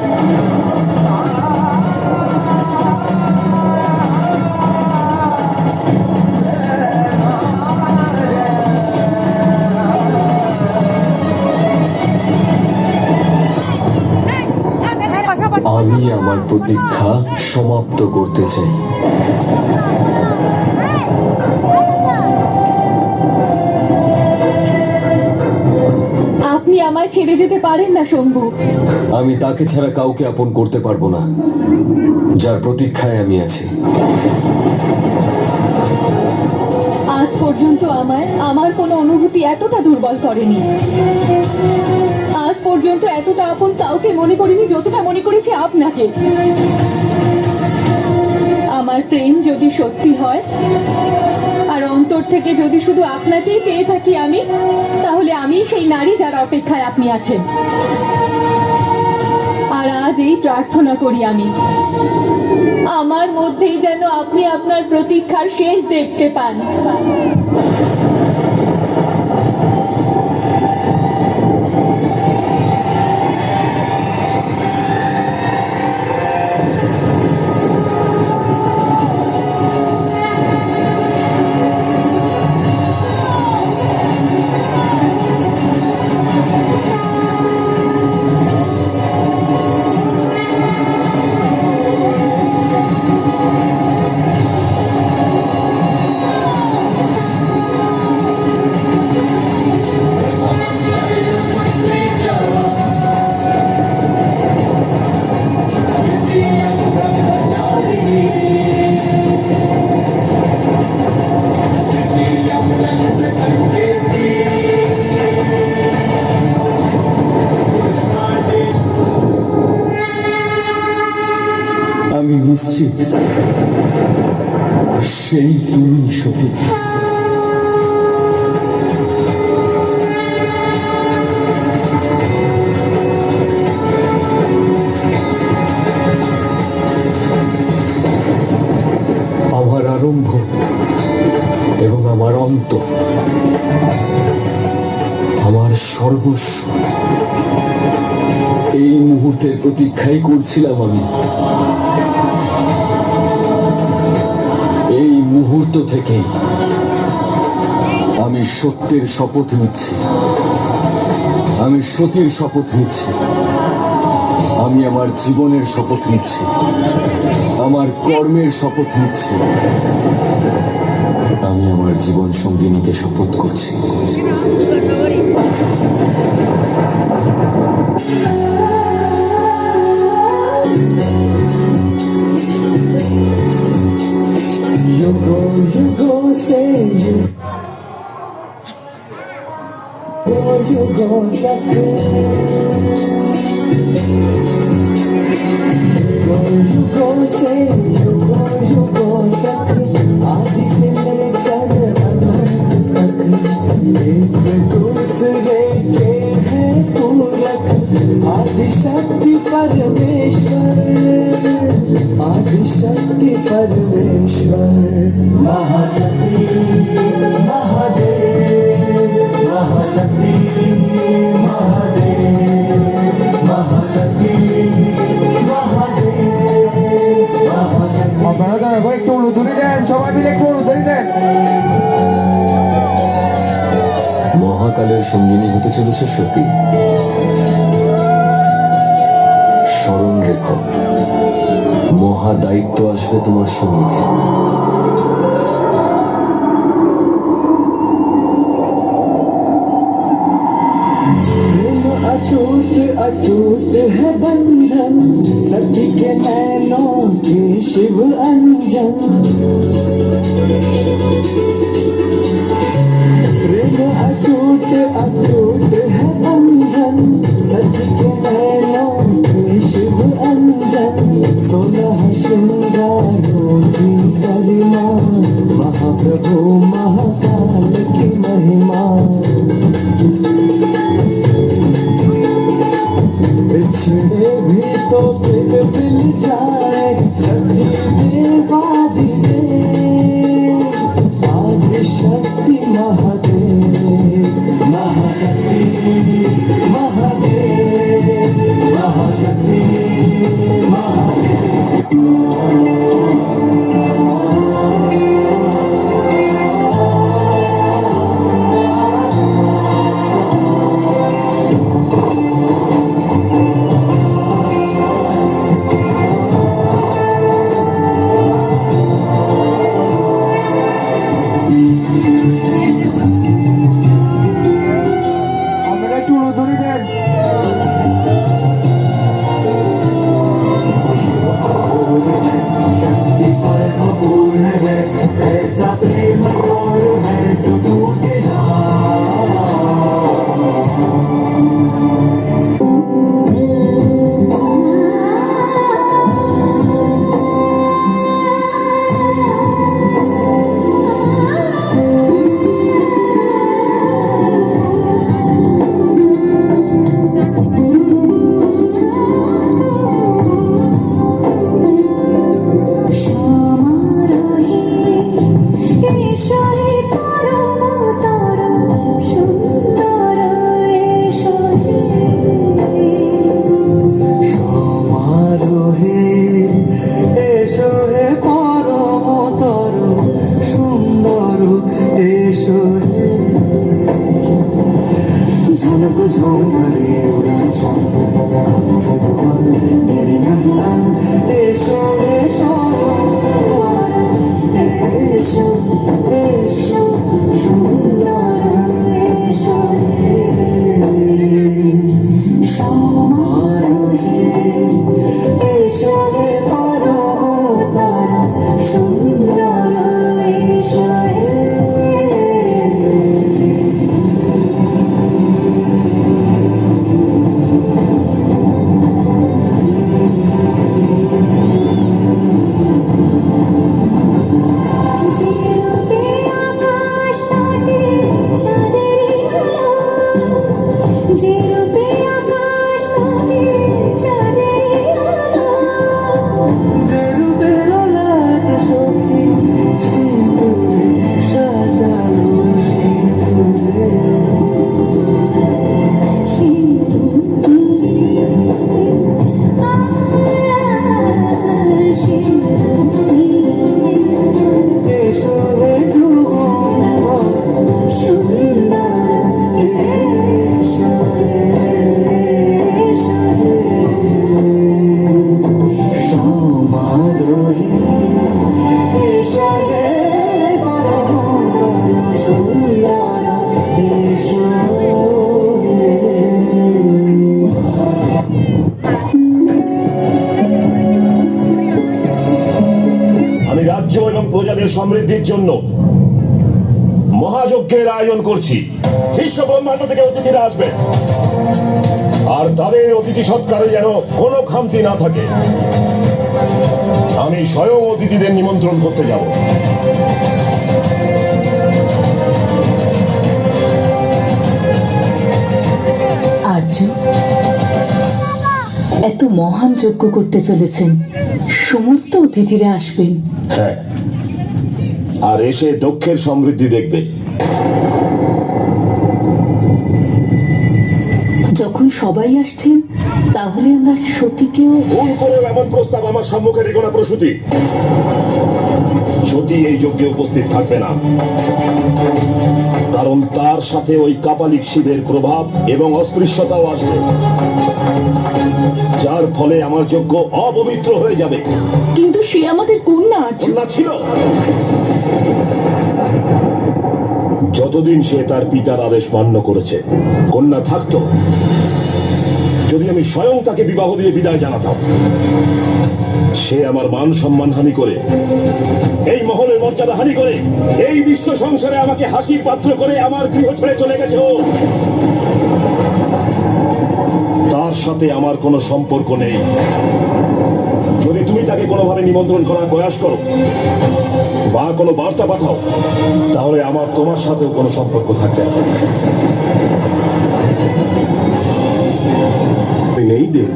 আমি আমার প্রতীক্ষা সমাপ্ত করতে চাই। আপনি আমায় ছেড়ে যেতে পারেন না শম্ভু। আমি তাকে ছাড়া কাউকে আপন করতে পারবো না যার প্রতীক্ষায় আমি আছি। আজ পর্যন্ত আমায় আমার কোনো অনুভূতি এতটা দুর্বল করেনি। আজ পর্যন্ত এতটা আপন কাউকে মনে করিনি যতটা মনে করেছি আপনাকে। আমার প্রেম যদি সত্যি হয় আর অন্তর থেকে যদি শুধু আপনাকেই চেয়ে থাকি আমি, তাহলে আমি সেই নারী যার অপেক্ষায় আপনি আছেন। আর আজ এই প্রার্থনা করি আমি, আমার মধ্যেই যেন আপনি আপনার প্রতীক্ষার শেষ দেখতে পান। আমি নিশ্চিত সেই তুমি সতী। আমার আরম্ভ এবং আমার অন্ত, আমার সর্বস্ব এই মুহূর্তের প্রতীক্ষাই করছিলাম আমি। এই মুহূর্ত থেকেই আমি সত্যের শপথ নিচ্ছি, আমি সতীর শপথ নিচ্ছি, আমি আমার জীবনের শপথ নিচ্ছি, আমার কর্মের শপথ নিচ্ছি, আমি আমার জীবন সঙ্গিনীকে শপথ করছি। आदिशक्ति परमेश्वर, आदिशक्ति परमेश्वर, महाशक्ति महादेव, महाशक्ति महादेव, महाशक्ति महादेव, महाशक्ति। আপনারা ভাই একটু উলুধুরি দেন, সবাই মিলে একটু উলুধুরি দেন। মহাকালের সঙ্গিনী হতে চলেছে সতী। স্মরণ রেখো, মহা দায়িত্ব আসবে তোমার সম্মুখে। अछूत अटूट है बंधन सती के नैनों के शिव अंजन प्रेम अटूट अटूट है बंधन सती के नैनों के शिव अंजन 16 श्रृंगारों की गरिमा महाप्रभु महाकाल की महिमा बिछड़े भी तो फिर मिल जाए सती देवाधिदेव आदि शक्ति महादेव महाशक्ति महादेव महाशक्ति আমরা চুড়ো ধরে দেন शक्ति सर्वपूर्ण है ऐसा प्रेम कौन है जो टूटे ना সমারোহে এসো হে পরমতর সুন্দর এসো হে ঝলক ঝোঁকারে উড়ান মেরে নাহিলা এসো এসো এসো এসো সুন্দর এসো হে সমারোহে এসো হে পরমতর সুন্দর এসো হে যেরূপে আকাশ তটে চাঁদেরই আলো যেরূপে আকাশ তটে চাঁদেরই আলো যেরূপে ললাট সখী সিঁদুরে সাজালো সিঁদুরে এসো হে ধ্রুব সুন্দর এসো এসো সমারোহে এসো হে পরমতর সুন্দর এসো হে আমি রাজ্য এবং প্রজাদের সমৃদ্ধির জন্য মহাযজ্ঞের আয়োজন করছি। বিশ্ব ব্রহ্মাণ্ড থেকে অতিথিরা আসবে, আর তাদের অতিথি সৎকারে যেন কোনো খামতি না থাকে। আমি স্বয়ং অতিথিদের নিমন্ত্রণ করতে যাব। আর্য এত মহান যজ্ঞ করতে চলেছেন, সমস্ত অতিথিরা আসবেন। হ্যাঁ, আর এসে দক্ষের সমৃদ্ধি দেখবে। যখন সবাই আসছেন, তাহলে আমরা সতীকেও ভুল করেও এমন প্রস্তাব আমার সম্মুখে রেখো না প্রসূতি। সতী এই যজ্ঞে উপস্থিত থাকবে না, কারণ তার সাথে ওই কাপালিক শিবের প্রভাব এবং অস্পৃশ্যতাও আসবে, যার ফলে আমার যজ্ঞ অপবিত্র হয়ে যাবে। কিন্তু সে আমাদের কন্যা আর্য। কন্যা ছিল, যতদিন সে তার পিতার আদেশ মান্য করেছে কন্যা থাকতো। যদি আমি স্বয়ং তাকে বিবাহ দিয়ে বিদায় জানাতাম, সে আমার মান সম্মান হানি করে, এই মহলের মর্যাদা হানি করে, এই বিশ্ব সংসারে আমাকে হাসির পাত্র করে আমার গৃহ ছেড়ে চলে গেছে ও। তার সাথে আমার কোনো সম্পর্ক নেই। যদি তুমি তাকে কোনোভাবে নিমন্ত্রণ করার প্রয়াস করো বা কোনো বার্তা পাঠাও, তাহলে আমার তোমার সাথেও কোনো সম্পর্ক থাকবে না। নেই দেব,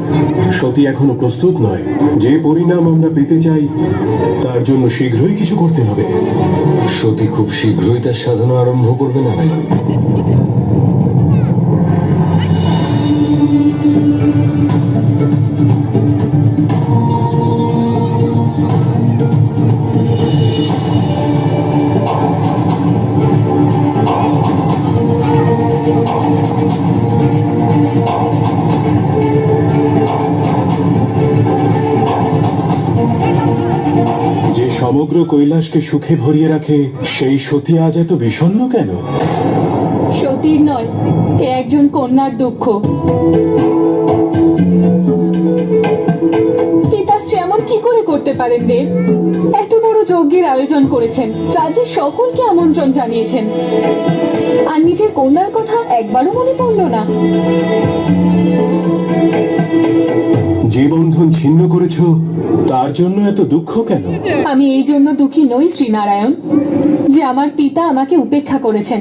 সতী এখনো প্রস্তুত নয়। যে পরিণাম আমরা পেতে চাই তার জন্য শীঘ্রই কিছু করতে হবে। সতী খুব শীঘ্রই তার সাধনা আরম্ভ করবে না ভাই। যে সমগ্র কৈলাসকে সুখে ভরিয়ে রাখে, সেই সতী আজ এত বিষণ্ণ কেন? সতীর নয়, এ একজন কন্যার দুঃখ। পিতাশ্রী এমন কি করে করতে পারেন দেব? এত বড় যজ্ঞের আয়োজন করেছেন, রাজ্যের সকলকে আমন্ত্রণ জানিয়েছেন, আর নিজের কন্যার কথা একবারও মনে পড়ল না। যে বন্ধন ছিন্ন করেছো তার জন্য এত দুঃখ কেন? আমি এই জন্য দুঃখী নই শ্রীনারায়ণ যে আমার পিতা আমাকে উপেক্ষা করেছেন।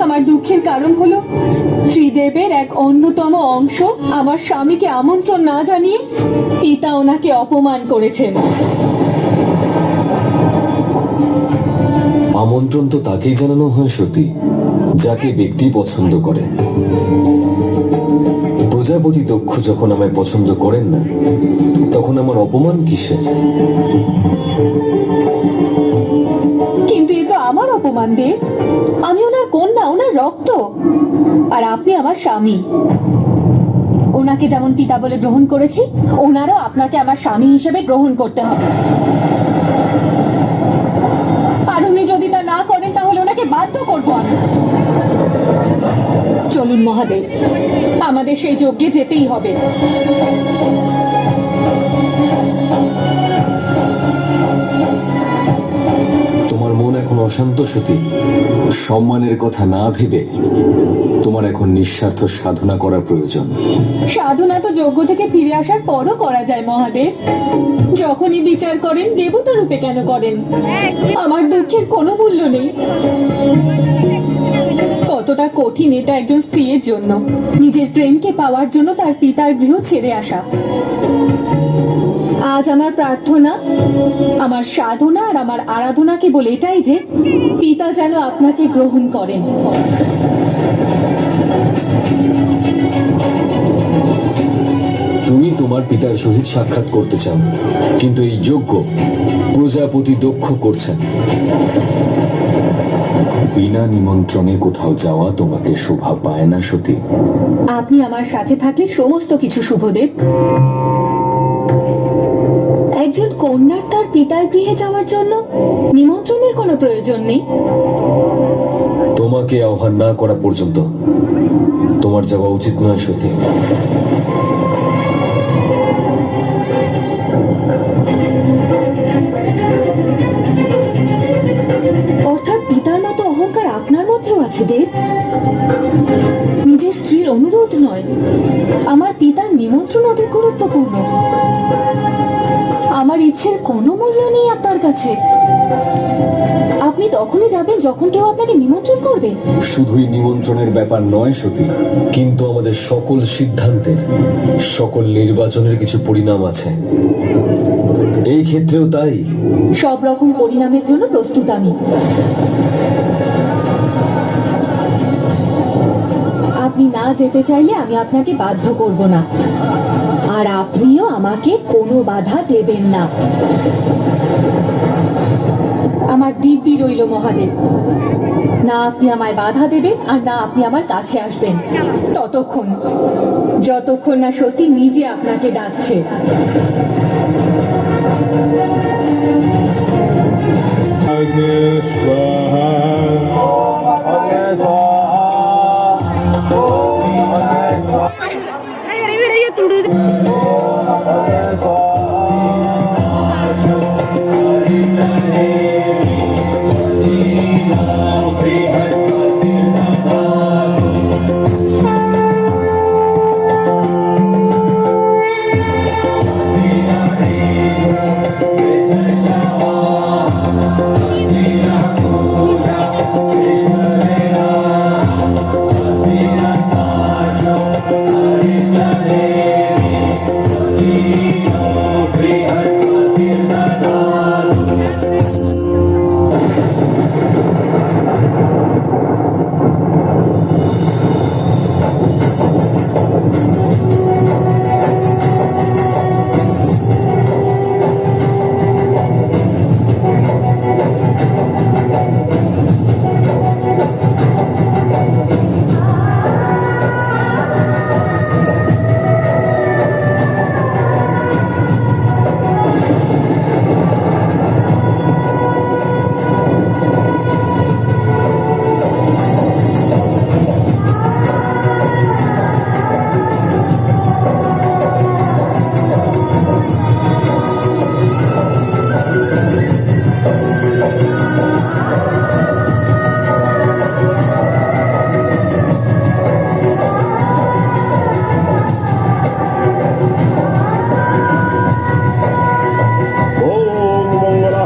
আমার দুঃখের কারণ হলো ত্রিদেবের এক অন্যতম অংশ আমার স্বামীকে আমন্ত্রণ না জানিয়ে পিতা ওনাকে অপমান করেছেন। আমন্ত্রণ তো তাকেই জানানো হয় সতী, যাকে ব্যক্তি পছন্দ করে। প্রজাপতি দক্ষ যখন আমায় পছন্দ করেন না, তখন আমার অপমান কিসের? কিন্তু এ তো আমার অপমান দেব। আমি ওনার কন্যা, ওনার রক্ত, আর আপনি আমার স্বামী। ওনাকে যেমন পিতা বলে গ্রহণ করেছি, ওনারও আপনাকে আমার স্বামী হিসেবে গ্রহণ করতে হবে। আর উনি যদি তা না করেন তাহলে ওনাকে বাধ্য করবো আমি। চলুন মহাদেব, আমাদের সেই যজ্ঞে যেতেই হবে। তোমার মন এখন অশান্ত সতী। সম্মানের কথা না ভেবে তোমার এখন নিঃস্বার্থ সাধনা করার প্রয়োজন। সাধনা তো যজ্ঞ থেকে ফিরে আসার পরও করা যায় মহাদেব। যখনই বিচার করেন দেবতা রূপে কেন করেন? আমার দুঃখের কোনো মূল্য নেই। কতটা কঠিন এটা একজন স্ত্রীর জন্য, নিজের প্রেমকে পাওয়ার জন্য তার পিতার গৃহ ছেড়ে আসা। আজ আমার প্রার্থনা, আমার সাধনা আর আমার আরাধনা কেবল এটাই যে পিতা যেন আপনাকে গ্রহণ করেন। তুমি তোমার পিতার সহিত সাক্ষাৎ করতে চাও, কিন্তু এই যজ্ঞ প্রজাপতি দক্ষ করছেন। বিনা নিমন্ত্রণে কোথাও যাওয়া তোমাকে শোভা পায় না সতী। আপনি আমার সাথে থাকলে সমস্ত কিছু শুভদেব। একজন কন্যার তার পিতার গৃহে যাওয়ার জন্য নিমন্ত্রণের কোনো প্রয়োজন নেই। তোমাকে আহ্বান না করা পর্যন্ত তোমার যাওয়া উচিত নয় সতী। অর্থাৎ পিতার মতো অহংকার আপনার মধ্যেও আছে দেব? নিজের স্ত্রীর অনুরোধ নয়, আমার পিতার নিমন্ত্রণ অধিক গুরুত্বপূর্ণ। আমার ইচ্ছের কোনো মূল্য নেই আপনার কাছে। আপনি তখনই যাবেন যখন কেউ আপনাকে নিমন্ত্রণ করবে। শুধুই নিমন্ত্রণের ব্যাপার নয় সতী, কিন্তু আমাদের সকল সিদ্ধান্তের, সকল নির্বাচনের কিছু পরিণাম আছে। এই ক্ষেত্রেও তাই। সব রকম পরিণামের জন্য প্রস্তুত আমি। আপনি না যেতে চাইলে আমি আপনাকে বাধ্য করব না, আর আপনিও আমাকে কোনো বাধা দেবেন না। আমার দিব্যি রইল মহাদেব, না আপনি আমায় বাধা দেবেন আর না আপনি আমার কাছে আসবেন, ততক্ষণ যতক্ষণ না সতী নিজে আপনাকে ডাকছে। ওম মঙ্গলা।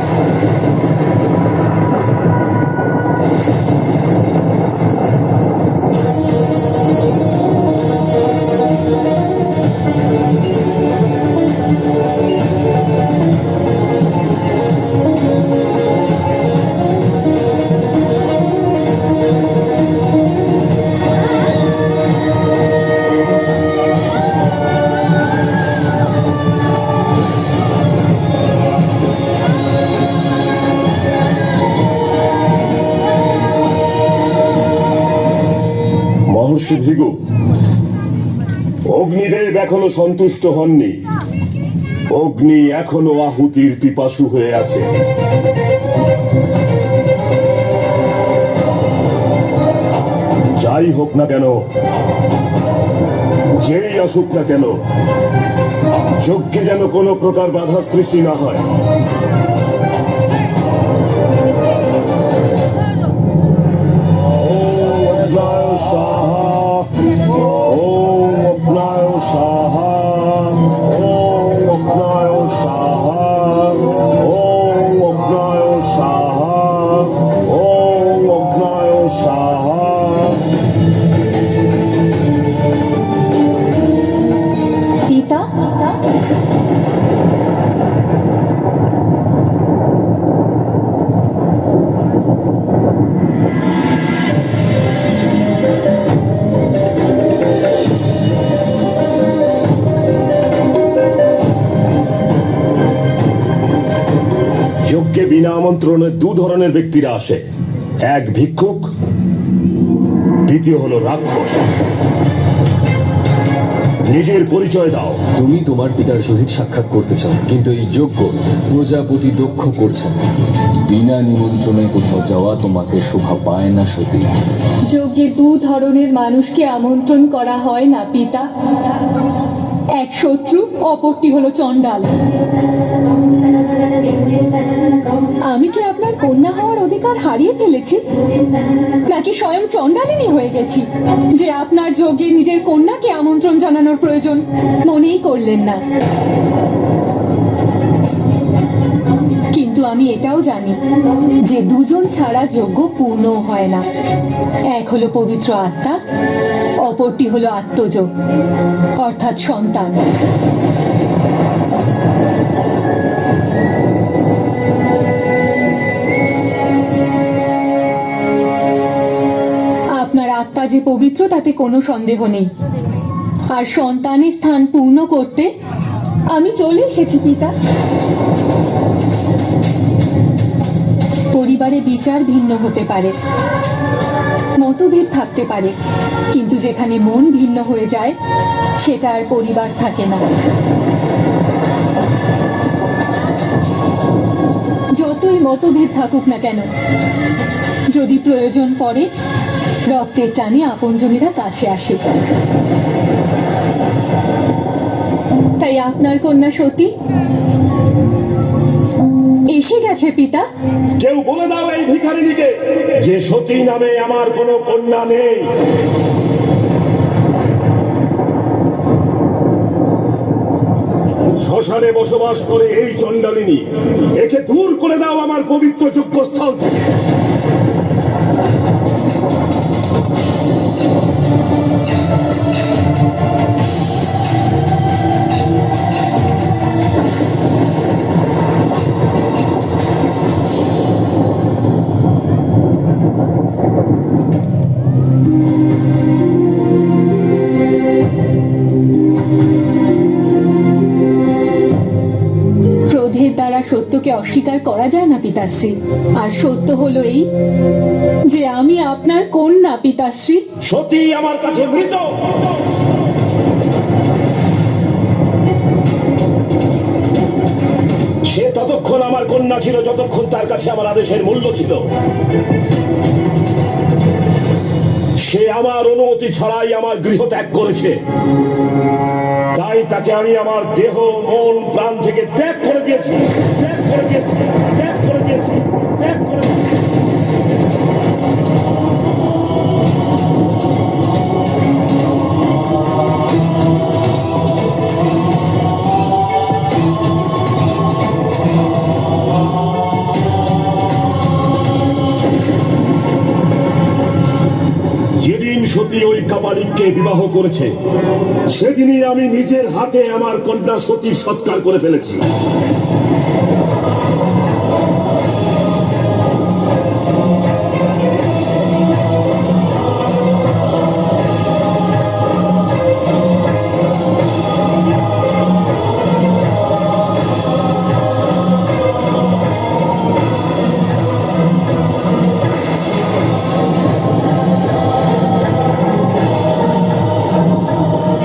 মহর্ষি ভৃগু, অগ্নিদেব এখনো সন্তুষ্ট হননি। অগ্নি এখনো আহুতির পিপাসু হয়ে আছে। যাই হোক না কেন, যেই আসুক না কেন, যজ্ঞে যেন কোনো প্রকার বাধার সৃষ্টি না হয়। পিতা, যজ্ঞে বিনা আমন্ত্রণে দু ধরনের ব্যক্তিরা আসে, এক ভিক্ষুক, দ্বিতীয় হলো রাক্ষস। নিজের পরিচয় দাও। তুমি তোমার পিতার সহিত সাক্ষাৎ করতে চাও, কিন্তু এই যজ্ঞ প্রজাপতি দক্ষ করছেন। বিনা নিমন্ত্রণে কোথাও যাওয়া তোমাকে শোভা পায় না সতী। যজ্ঞে দু ধরনের মানুষকে আমন্ত্রণ করা হয় না পিতা। এক শত্রু, অপরটি হলো চণ্ডাল। আমি কি আপনার কন্যা হওয়ার অধিকার হারিয়ে ফেলেছি, নাকি স্বয়ং চণ্ডালিনী হয়ে গেছি যে আপনার যজ্ঞে নিজের কন্যাকে আমন্ত্রণ জানানোর প্রয়োজন মনেই করলেন না? কিন্তু আমি এটাও জানি যে দুজন ছাড়া যজ্ঞ পূর্ণ হয় না। এক হলো পবিত্র আত্মা, অপরটি হলো আত্মজ, অর্থাৎ সন্তান। আপনার আত্মা যে পবিত্র তাতে কোনো সন্দেহ নেই, আর সন্তানের স্থান পূর্ণ করতে আমি চলে এসেছি পিতা। পরিবারে বিচার ভিন্ন হতে পারে, মতভেদ থাকতে পারে, কিন্তু যেখানে মন ভিন্ন হয়ে যায় সেটা আর পরিবার থাকে না। যতই মতভেদ থাকুক না কেন, যদি প্রয়োজন পড়ে রক্তের টানে আপনজনেরা কাছে আসে। তাই আপনার কন্যা সতী এসে গেছে পিতা। কেউ বলে দাও এই ভিখারিনীকে যে সতী নামে আমার কোনো কন্যা নেই। শ্মশানে বসবাস করে এই চণ্ডালিনী, একে দূর করে দাও আমার পবিত্র যজ্ঞস্থল থেকে। ক্রোধের দ্বারা সত্যকে অস্বীকার করা যায় না পিতাশ্রী। আর সত্য হলো এই যে আমি আপনার কন্যা পিতাশ্রী। সতী আমার কাছে মৃত। সে ততক্ষণ আমার কন্যা ছিল যতক্ষণ তার কাছে আমার আদেশের মূল্য ছিল। সে আমার অনুমতি ছাড়াই আমার গৃহ ত্যাগ করেছে, তাই তাকে আমি আমার দেহ মন প্রাণ থেকে ত্যাগ করে দিয়েছি, ত্যাগ করে দিয়েছি, ত্যাগ করে দিয়েছি, ত্যাগ করে দিয়েছি। যেদিন সতী ওই কাপালিককে বিবাহ করেছে সেদিনই আমি নিজের হাতে আমার কন্যা সতীর সৎকার করে ফেলেছি।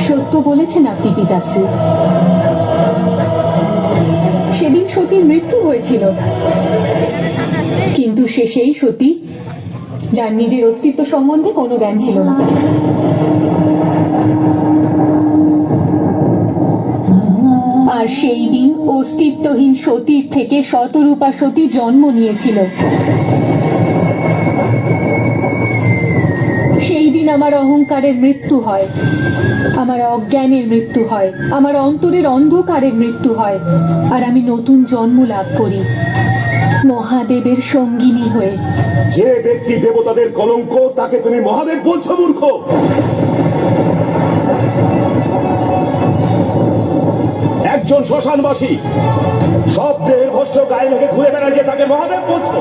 সত্য বলেছেন আপনি পিতাশ্রী। সেদিন সতীর মৃত্যু হয়েছিল, কিন্তু সে সেই সতী যার নিজের অস্তিত্ব সম্বন্ধে কোনো জ্ঞান ছিল না। আর সেই দিন অস্তিত্বহীন সতীর থেকে শতরূপা সতী জন্ম নিয়েছিল। সেই দিন আমার অহংকারের মৃত্যু হয়, আমার অজ্ঞানের মৃত্যু হয়, আমার অন্তরের অন্ধকারের মৃত্যু হয়, আর আমি নতুন জন্ম লাভ করি মহাদেবের সঙ্গিনী হয়ে। যে ব্যক্তি দেবতাদের কলঙ্ক তাকে তুমি মহাদেব বলছো মূর্খ। একজন শ্মশানবাসী সব দেহের ভস্য গায়ে মেখে ঘুরে বেড়ায়, যে তাকে মহাদেব বলছো।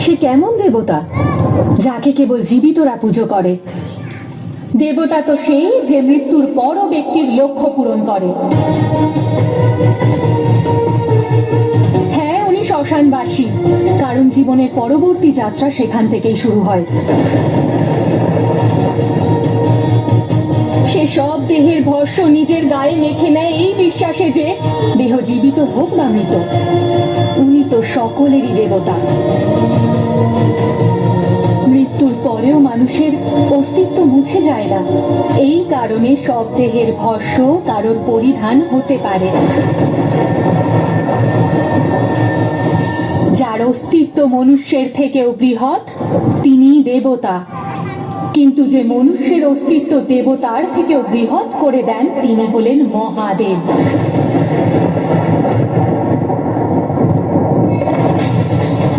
সে কেমন দেবতা যাকে কেবল জীবিতরা পুজো করে? দেবতা তো সেই যে মৃত্যুর পরও ব্যক্তির লক্ষ্য পূরণ করে। হ্যাঁ, উনি শ্মশানবাসী, কারণ জীবনের পরবর্তী যাত্রা সেখান থেকেই শুরু হয়। সে সব দেহের ভস্য নিজের গায়ে মেখে নেয় এই বিশ্বাসে যে দেহ জীবিত হোক বা মৃত, উনি তো সকলেরই দেবতা। মৃত্যুর পরেও মানুষের অস্তিত্ব মুছে যায় না, এই কারণে সব দেহের ভস্য কারোর পরিধান হতে পারে। যার অস্তিত্ব মনুষ্যের থেকেও বৃহৎ তিনিই দেবতা, কিন্তু যে মনুষ্যের অস্তিত্ব দেবতার থেকেও বৃহৎ করে দেন তিনি হলেন মহাদেব।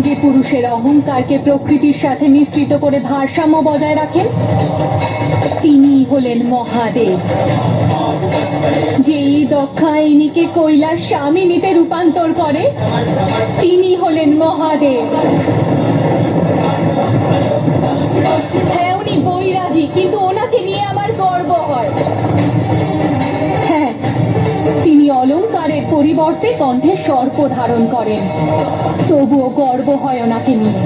যে পুরুষের অহংকারকে প্রকৃতির সাথে মিশ্রিত করে ভারসাম্য বজায় রাখেন তিনিই হলেন মহাদেব। যেই দক্ষায়নীকে কৈলাস স্বামিনীতে রূপান্তর করে তিনি হলেন মহাদেব। হ্যাঁ, উনি বৈরাগী, কিন্তু ওনাকে নিয়ে আমার গর্ব হয়। হ্যাঁ, তিনি অলংকারের পরিবর্তে কণ্ঠে সর্প ধারণ করেন, তবুও গর্ব হয় ওনাকে নিয়ে।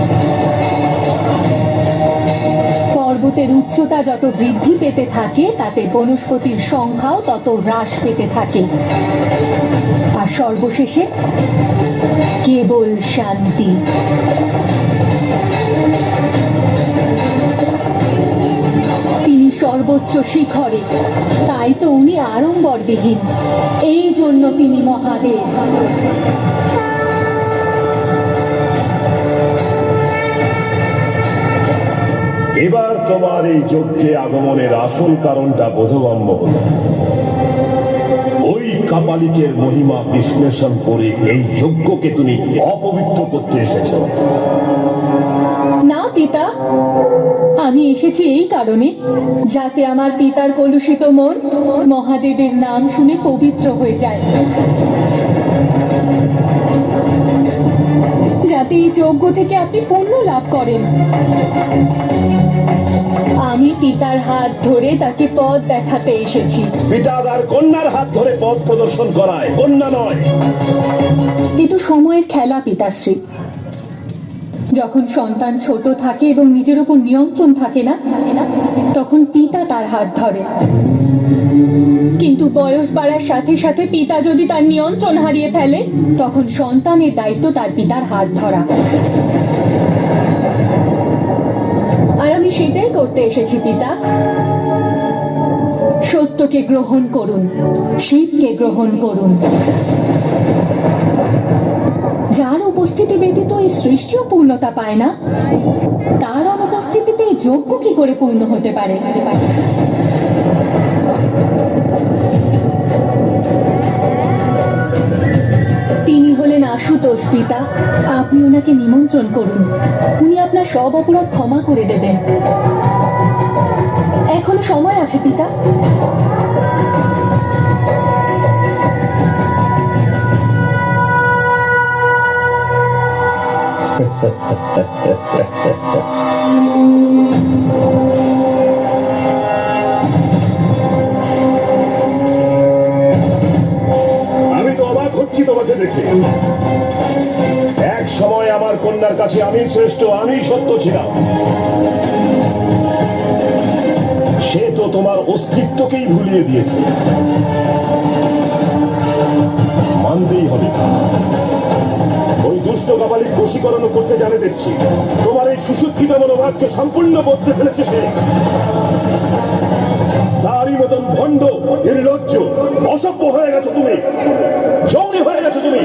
পর্বতের উচ্চতা যত বৃদ্ধি পেতে থাকে তাতে বনস্পতির সংখ্যাও তত হ্রাস পেতে থাকে, আর সর্বশেষে কেবল শান্তি। তিনি সর্বোচ্চ শিখরে। তাই তো উনি আড়ম্বরবিহীন, এই জন্য তিনি মহাদেব। এবার তোমার এই যজ্ঞে আগমনের আসল কারণটা বোধগম্য হলো। ওই কাপালিকের মহিমা বিশ্লেষণ করে এই যজ্ঞকে তুমি অপবিত্র করতে এসেছ। না পিতা, আমি এসেছি এই কারণে যাতে আমার পিতার কলুষিত মন মহাদেবের নাম শুনে পবিত্র হয়ে যায়, যাতে এই যজ্ঞ থেকে আপনি পুণ্য লাভ করেন। আমি পিতার হাত ধরে তাকে পথ দেখাতে এসেছি। পিতা আর কন্যার হাত ধরে পথ প্রদর্শন করায়, কন্যা নয়। এ তো সময়ের খেলা পিতাশ্রী। যখন সন্তান ছোট থাকে এবং নিজের উপর নিয়ন্ত্রণ থাকে না, তখন পিতা তার হাত ধরে। কিন্তু বয়স বাড়ার সাথে সাথে পিতা যদি তার নিয়ন্ত্রণ হারিয়ে ফেলে, তখন সন্তানের দায়িত্ব তার পিতার হাত ধরা। আর আমি সেটাই করতে এসেছি পিতা। সত্যকে গ্রহণ করুন, শিবকে গ্রহণ করুন। যার উপস্থিতি ব্যতীত এই সৃষ্টিও পূর্ণতা পায় না, তার অনুপস্থিতিতে এই যজ্ঞ কি করে পূর্ণ হতে পারে? তিনি হলেন আশুতোষ পিতা। আপনি ওনাকে নিমন্ত্রণ করুন, উনি আপনার সব অপরাধ ক্ষমা করে দেবেন। এখনো সময় আছে পিতা। আমি তো অবাক হচ্ছি তোমাকে দেখে। এক সময় আমার কন্যার কাছে আমি শ্রেষ্ঠ, আমি সত্য ছিলাম। সে তো তোমার অস্তিত্বকেই ভুলিয়ে দিয়েছে। মানতেই হবে, ওই দুষ্ট কাপালিক বশীকরণ করতে জানে দেখছি। তোমার এই সুশিক্ষিত মনোভাবকে সম্পূর্ণ বদলে ফেলেছে সে। তারই মতন ভণ্ড, নির্লজ্জ, অসভ্য হয়ে গেছো তুমি, জঙ্গি হয়ে গেছো তুমি।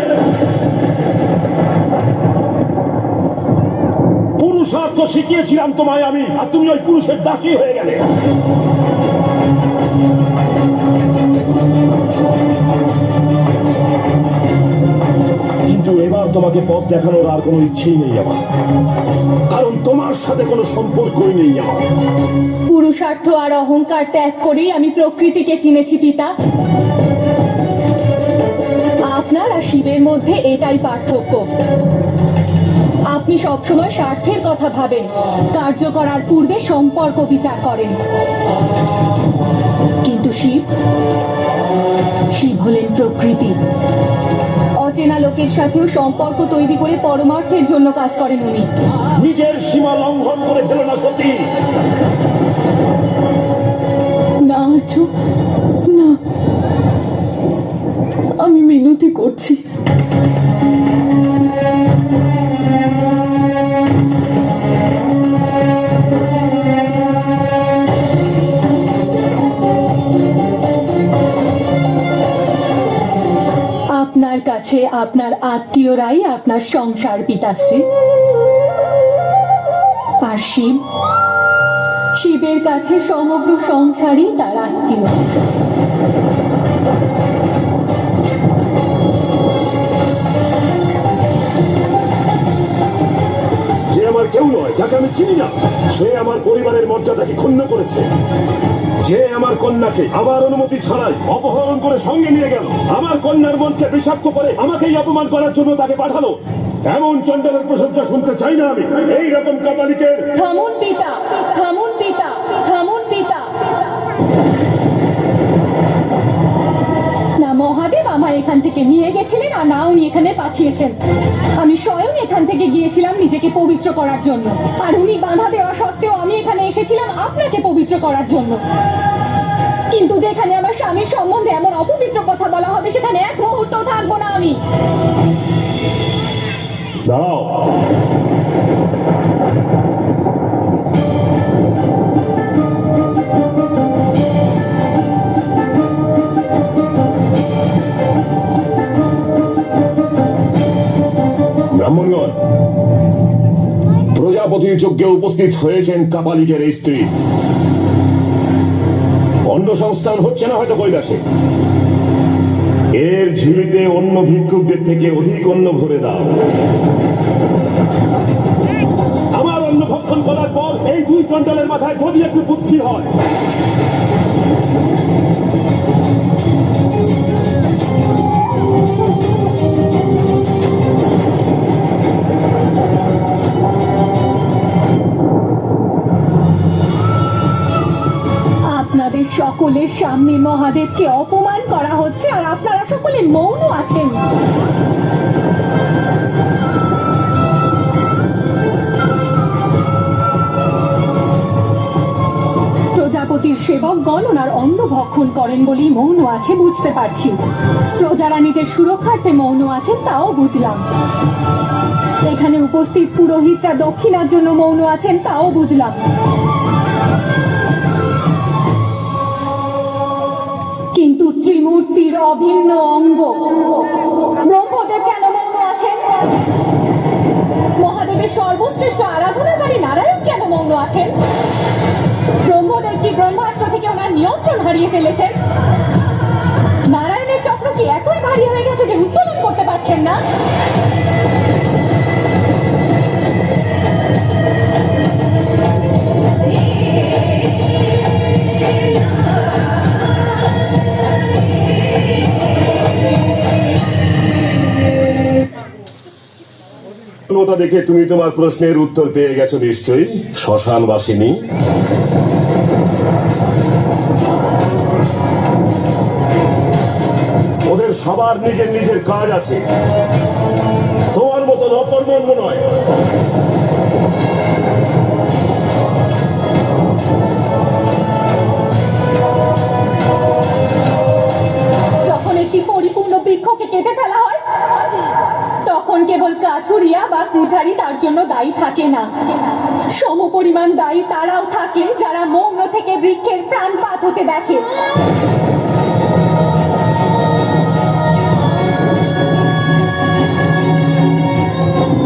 পুরুষার্থ শিখিয়েছিলাম তোমায় আমি, আর তুমি ওই পুরুষের দাসী হয়ে গেলে। কিন্তু এবার তোমাকে পথ দেখানোর আর কোনো ইচ্ছেই নেই আমার, কারণ তোমার সাথে কোনো সম্পর্কই নেই আমার। পুরুষার্থ আর অহংকার ত্যাগ করেই আমি প্রকৃতিকে চিনেছি পিতা। আপনার আর শিবের মধ্যে এটাই পার্থক্য। আপনি সবসময় স্বার্থের কথা ভাবেন, কার্য করার পূর্বে সম্পর্ক বিচার করেন। কিন্তু শিব হলেন প্রকৃতি। অচেনা লোকের সাথেও সম্পর্ক তৈরি করে পরমার্থের জন্য কাজ করেন উনি। নিজের সীমা লঙ্ঘন করে ফেলো না সতী। না আর্য, না, আমি মিনতি করছি। আপনার কাছে আপনার আত্মীয়রাই আপনার সংসার পিতাশ্রী, আর শিবের কাছে সমগ্র সংসারই তার আত্মীয়। যে আমার কেউ নয়, যাকে আমি চিনি না, সে আমার পরিবারের মর্যাদাকে ক্ষুণ্ণ করেছে। যে আমার কন্যাকে আমার অনুমতি ছাড়াই অপহরণ করে সঙ্গে নিয়ে গেল, আমার কন্যার মনকে বিষাক্ত করে আমাকেই অপমান করার জন্য তাকে পাঠালো, এমন চণ্ডালের প্রশংসা শুনতে চাই না আমি। এই রকম কাপালিকের। থামুন পিতা, থামুন পিতা, থামুন পিতা। না মহাদেব আমায় এখান থেকে নিয়ে গেছিলেন, আর না উনি এখানে পাঠিয়েছেন। আমি স্বয়ং এখান থেকে গিয়েছিলাম নিজেকে পবিত্র করার জন্য, আর উনি বাধা দেওয়া সত্ত্বেও আমি এখানে এসেছিলাম আপনাকে পবিত্র করার জন্য। কিন্তু যেখানে আমার স্বামীর সম্বন্ধে এমন অপবিত্র কথা বলা হবে, সেখানে এক মুহূর্ত থাকবো না আমি। দাঁড়াও। অগ্নির যজ্ঞে উপস্থিত হয়েছেন কাপালিকের এই স্ত্রী। অন্ন সংস্থান হচ্ছে না হয়তো কৈলাসে, এর ঝিলিতে অন্য ভিক্ষুকদের থেকে অধিক অন্ন ভরে দাও। আমার অন্ন ভক্ষণ করার পর এই দুই চন্ডালের মাথায় যদি একটু বুদ্ধি হয়। আপনাদের সকলের সামনে মহাদেবকে অপমান করা হচ্ছে আর আপনারা সকলে মৌন আছেন। প্রজাপতির সেবকগণ ওনার অন্ন ভক্ষণ করেন বলেই মৌন আছে বুঝতে পারছি। প্রজারা নিজের সুরক্ষার্থে মৌন আছেন তাও বুঝলাম। এখানে উপস্থিত পুরোহিতরা দক্ষিণার জন্য মৌন আছেন তাও বুঝলাম। কিন্তু ত্রিমূর্তির অভিন্ন অঙ্গ ব্রহ্মদেব কেন মৌন আছেন? মহাদেবের সর্বশ্রেষ্ঠ আরাধনাকারী নারায়ণ কেন মৌন আছেন? ব্রহ্মদেব কি ব্রহ্মাস্ত্র থেকে ওনার নিয়ন্ত্রণ হারিয়ে ফেলেছেন? নারায়ণের চক্র কি এতই ভারী হয়ে গেছে যে উত্তোলন করতে পারছেন না? ওটা দেখে তুমি তোমার প্রশ্নের উত্তর পেয়ে গেছো নিশ্চয়ই, শ্মশানবাসিনী। ওদের সবার নিজের নিজের কাজ আছে, তোমার মতন অকর্মণ্য নয়। যখন একটি পরিপূর্ণ বৃক্ষকে কেটে ফেলা হয় তখন কেবল কাঠুরিয়া বা কুঠারি তার জন্য দায়ী থাকে না, সমপরিমাণ দায়ী তারাও থাকে যারা মৌন থেকে বৃক্ষের প্রাণপাত হতে দেখে।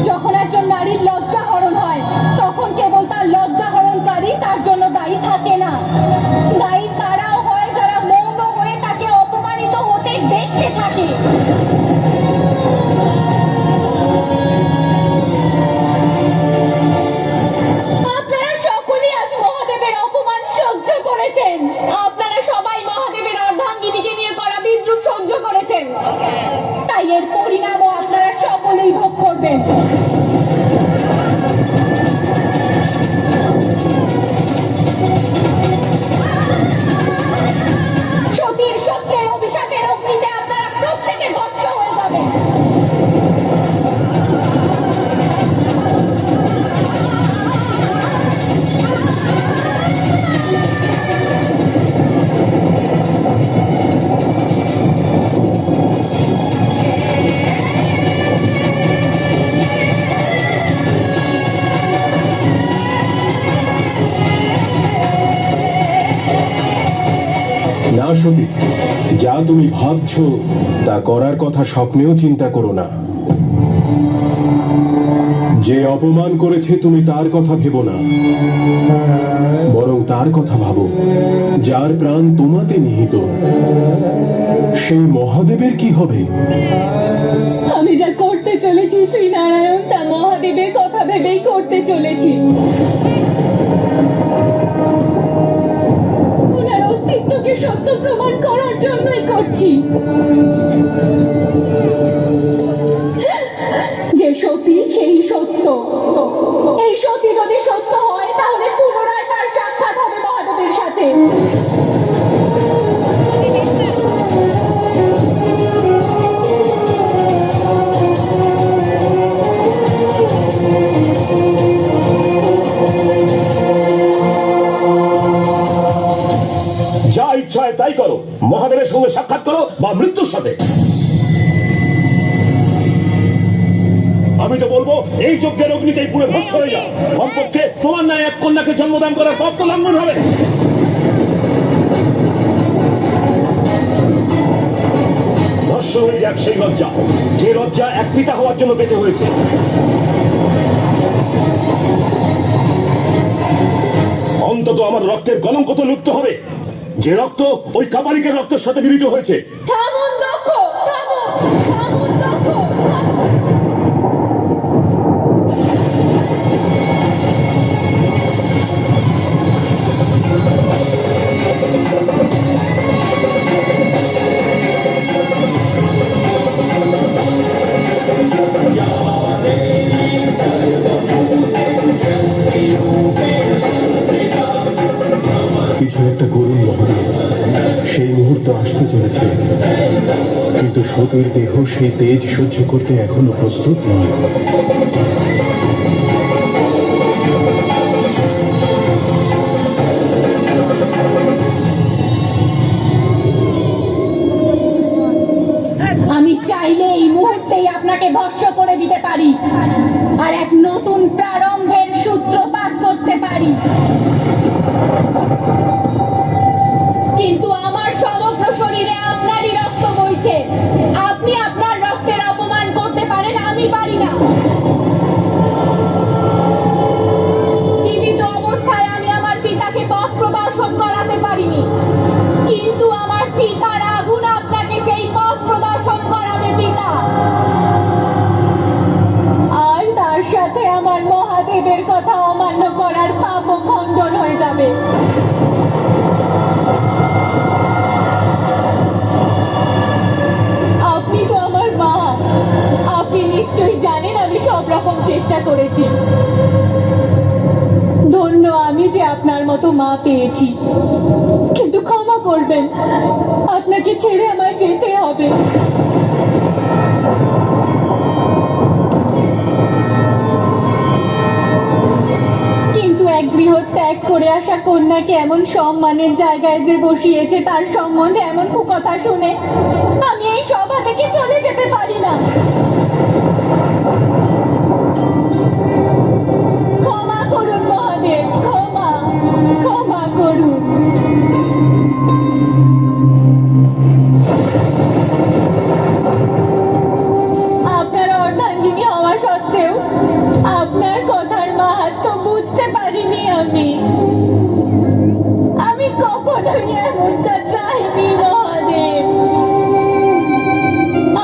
যখন একজন নারীর লজ্জা হরণ হয় তখন কেবল তার লজ্জা হরণকারী তার জন্য দায়ী থাকে না, দায়ী তারাও হয় যারা মৌন হয়ে তাকে অপমানিত হতে দেখতে থাকে। আপনারা সকলেই আজ মহাদেবের অপমান সহ্য করেছেন। আপনারা সবাই মহাদেবের অর্ধাঙ্গিনীকে নিয়ে করা বিদ্রুপ সহ্য করেছেন, তাই এর পরিণামও আপনারা সকলেই ভোগ করবেন। সতীর সত্যের অভিশাপের অগ্নিতে আপনারা প্রত্যেকে ভস্ম হয়ে যাবেন। না সতী, যা তুমি ভাবছো তা করার কথা স্বপ্নেও চিন্তা করো না। যে অপমান করেছে তুমি তার কথা ভেবো না, বরং তার কথা ভাবো যার প্রাণ তোমাতে নিহিত। সেই মহাদেবের কি হবে? আমি যা করতে চলেছি শ্রীনারায়ণ তা মহাদেবের কথা ভেবেই করতে চলেছি। ওনার অস্তিত্বকে সত্য প্রমাণ করার জন্যই করছি। যে সতী সেই সত্য। এই সতী যদি সত্য হয় তাহলে পুনরায় তার সাক্ষাৎ হবে মহাদেবের সাথে। যা ইচ্ছা হয় তাই করো, মহাদেবের সঙ্গে সাক্ষাৎ করো বা মৃত্যুর সাথে। আমি তো বলবো এই যজ্ঞের অগ্নিতেই পুরো ভস্ম হয়ে যাও। কমপক্ষে তোমার ন্যায় এক কন্যাকে জন্মদান করার পথ তো লঙ্ঘন হবে। ভস্ম হয়ে যাক সেই লজ্জা, যে লজ্জা এক পিতা হওয়ার জন্য পেতে হয়েছে। অন্তত আমার রক্তের কলঙ্ক তো লুপ্ত হবে, যে রক্ত ওই কাপালিকের রক্তের সাথে মিলিত হয়েছে। থামুন দক্ষ, থামুন, থামুন দক্ষ, থামুন। কিছু একটা করুন মহোদয়, সেই মুহূর্ত আসতে চলেছে, কিন্তু সতীর দেহ সেই তেজ সহ্য করতে এখনো প্রস্তুত নয়। আমি চাইলে এই মুহূর্তেই আপনাকে ভস্ম করে দিতে পারি আর এক নতুন প্রারম্ভের সূত্রপাত করতে পারি, কিন্তু আমার সমগ্র শরীরে আপনারই রক্ত বইছে। আপনি আপনার রক্তের অপমান করতে পারেন, আমি পারি না। জীবিত অবস্থায় আমি আমার পিতাকে পথ প্রদর্শন করাতে পারিনি, কিন্তু আমার চিতার আগুন আপনাকে সেই পথ প্রদর্শন করাবে পিতা। আর তার সাথে আমার মহাদেবের কথা অমান্য করার পাপও খণ্ডন হয়ে যাবে। আপনি তো আমার মা, আপনি নিশ্চয়ই জানেন আমি সব রকম চেষ্টা করেছি। ধন্য আমি যে আপনার মতো মা পেয়েছি, কিন্তু ক্ষমা করবেন, আপনাকে ছেড়ে আমায় যেতে হবে। কিন্তু এক গৃহ ত্যাগ করে আসা কন্যাকে এমন সম্মানের জায়গায় যে বসিয়েছে, তার সম্বন্ধে এমন কুকথা শুনে আমি এই সভা থেকে চলে যেতে পারি না। ক্ষমা করুন মহাদেব, ক্ষমা, ক্ষমা করুন। আপনার অর্ধাঙ্গিনী হওয়া সত্ত্বেও আপনার কথার মাহাত্ম্য বুঝতে পারিনি আমি। আমি কখনোই এমনটা চাইনি মহাদেব।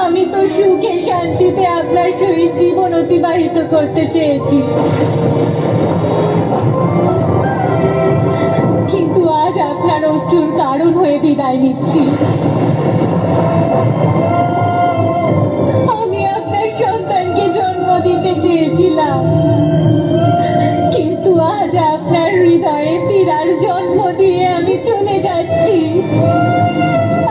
আমি তো সুখে শান্তিতে আপনার সহিত জীবন অতিবাহিত করতে চেয়েছি, কিন্তু আজ আপনার অশ্রুর কারণ হয়ে বিদায় নিচ্ছি। আমি আপনার সন্তানকে জন্ম দিতে চেয়েছিলাম, কিন্তু আজ আপনার হৃদয়ে পীড়ার জন্ম দিয়ে আমি চলে যাচ্ছি।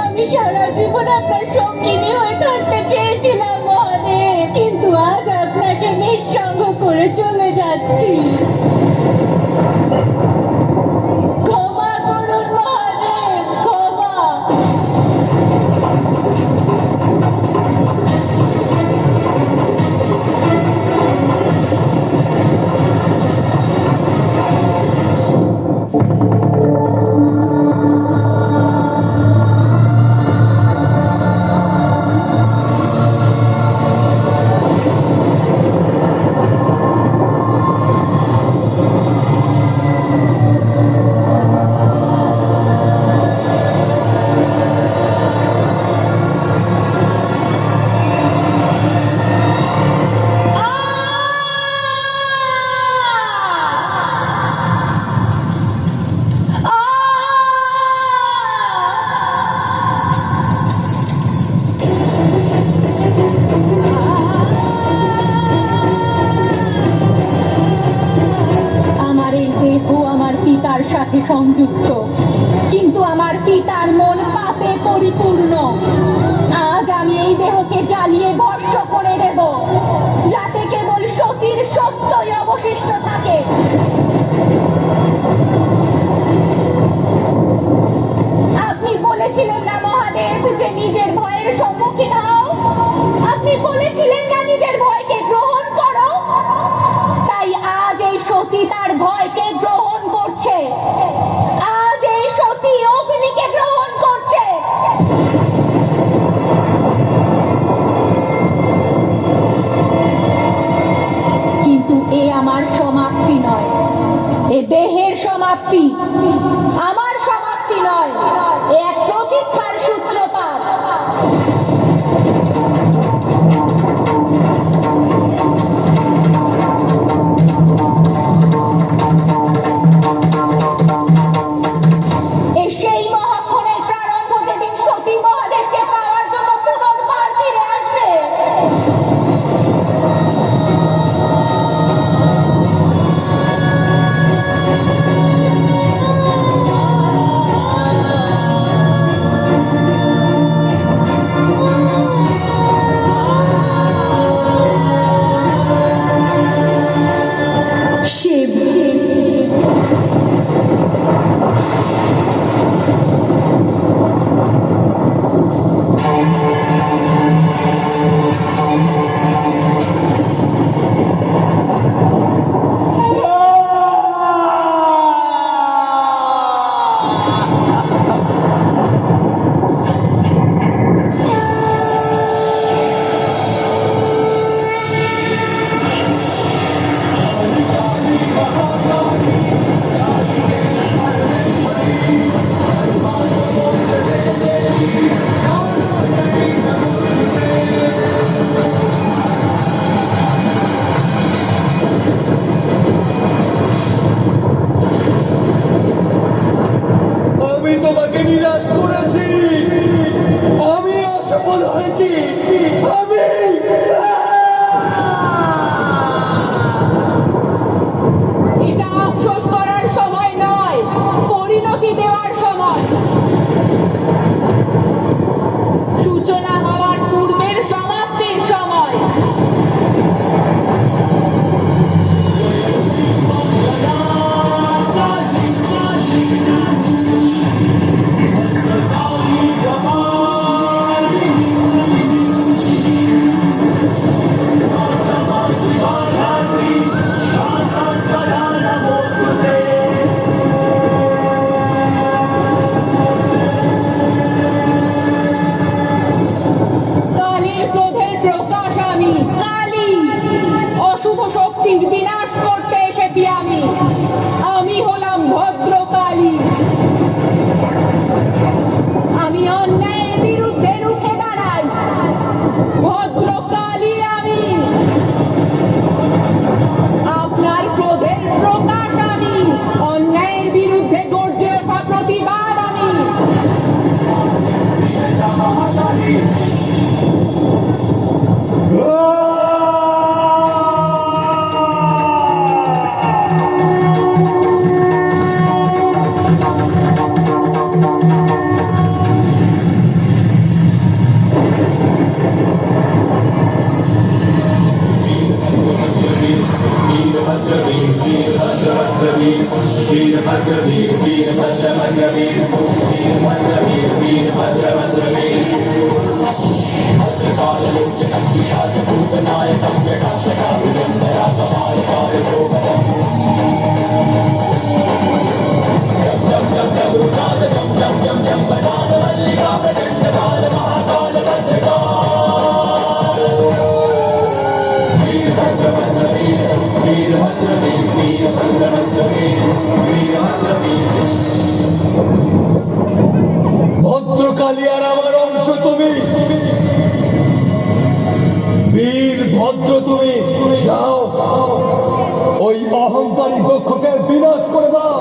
আমি সারা জীবন আপনার সঙ্গিনী হয়ে থাকতে চেয়েছিলাম মহাদেব, কিন্তু আজ আপনাকে নিঃসঙ্গ করে চলে যাচ্ছি। ক্ষমা করুন মহাদেব, ক্ষমা। সাথে সংযুক্ত, কিন্তু আমার পিতার মন পাপে পরিপূর্ণ। আজ আমি এই দেহকে জ্বালিয়ে ভস্ম করে দেব, যাতে কেবল সতীর সত্যই অবশিষ্ট থাকে। আপনি বলেছিলেন না মহাদেব যে নিজের ভয়ের সম্মুখীন হও? আপনি বলেছিলেন না নিজের ভয়কে গ্রহণ করো? তাই আজ এই সতী তার ভয়কে গ্রহণ করছে। আজ এই সতী অগ্নিকে গ্রহণ করছে। কিন্তু এ আমার সমাপ্তি নয়, এ দেহের সমাপ্তি। তোমাকে নিরাশ করেছি, আমি অসফল হয়েছি, আমি এটা আফসোস করার সময় নয়, পরিণতি দেওয়ার সময়। সূচনা হওয়ার পূর্বের সমাপ্তির সময়। কালীর ক্রোধের প্রকাশ আমি, কালী। অশুভ শক্তির বিনাশ করতে এসেছি আমি। আমি হলাম ভদ্র কালী। আমি অন্যায়ের বিরুদ্ধে রুখে দাঁড়াই। ভদ্র কালী আমি। আপনার ক্রোধের প্রকাশ আমি, অন্যায়ের বিরুদ্ধে গর্জে ওঠা প্রতিবাদ আমি। ভদ্রকালী আর আমার অংশ তুমি, বীর ভদ্র তুমি। যাও, ওই অহংকারী দক্ষকে বিনাশ করে দাও।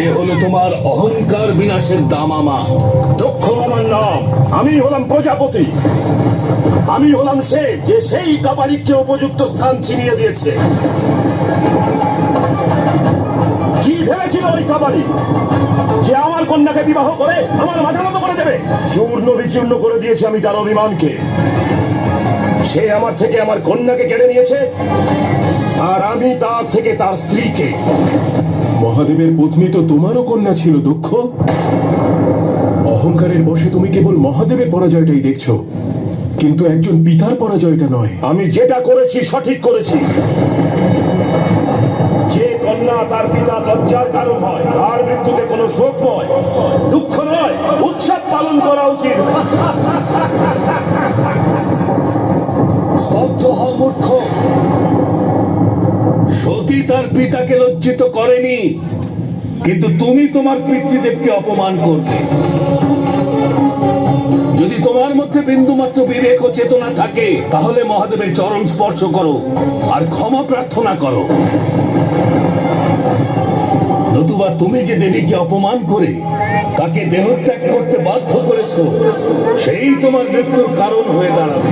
এ হলো তোমার অহংকার বিনাশের দামামা। দক্ষ আমার নাম। আমি হলাম প্রজাপতি। আমি হলাম সে যে সেই কাপালিককে উপযুক্ত স্থান ছিনিয়ে দিয়েছে। কি ভেবেছিল ওই কাপালিক যে আমার কন্যাকে বিবাহ করে আমার মাথা নত করে দেবে? চূর্ণ বিচূর্ণ করে দিয়েছে আমি তার অভিমানকে। সে আমার থেকে আমার কন্যাকে কেড়ে নিয়েছে, আর আমি তার থেকে তার স্ত্রীকে। মহাদেবের পত্নী তো তোমারও কন্যা ছিল দক্ষ। অহংকারের বশে তুমি কেবল মহাদেবের পরাজয়টাই দেখছো, কিন্তু একজন পিতার পরাজয়টা নয়। আমি যেটা করেছি সঠিক করেছি। যে কন্যা তার পিতা লজ্জার কারণ হয়, তার মৃত্যুতে কোনো শোক নয়, দুঃখ নয়, উৎসাহ লজ্জিত করেনি, কিন্তু তুমি তোমার পিতৃদেবকে অপমান করবে। যদি তোমার মধ্যে বিন্দুমাত্র বিবেক ও চেতনা থাকে তাহলে মহাদেবের চরণ স্পর্শ করো আর ক্ষমা প্রার্থনা করো। নতুবা তুমি যে দেবীকে অপমান করে তাকে দেহত্যাগ করতে বাধ্য করেছো, সেই তোমার মৃত্যুর কারণ হয়ে দাঁড়াবে।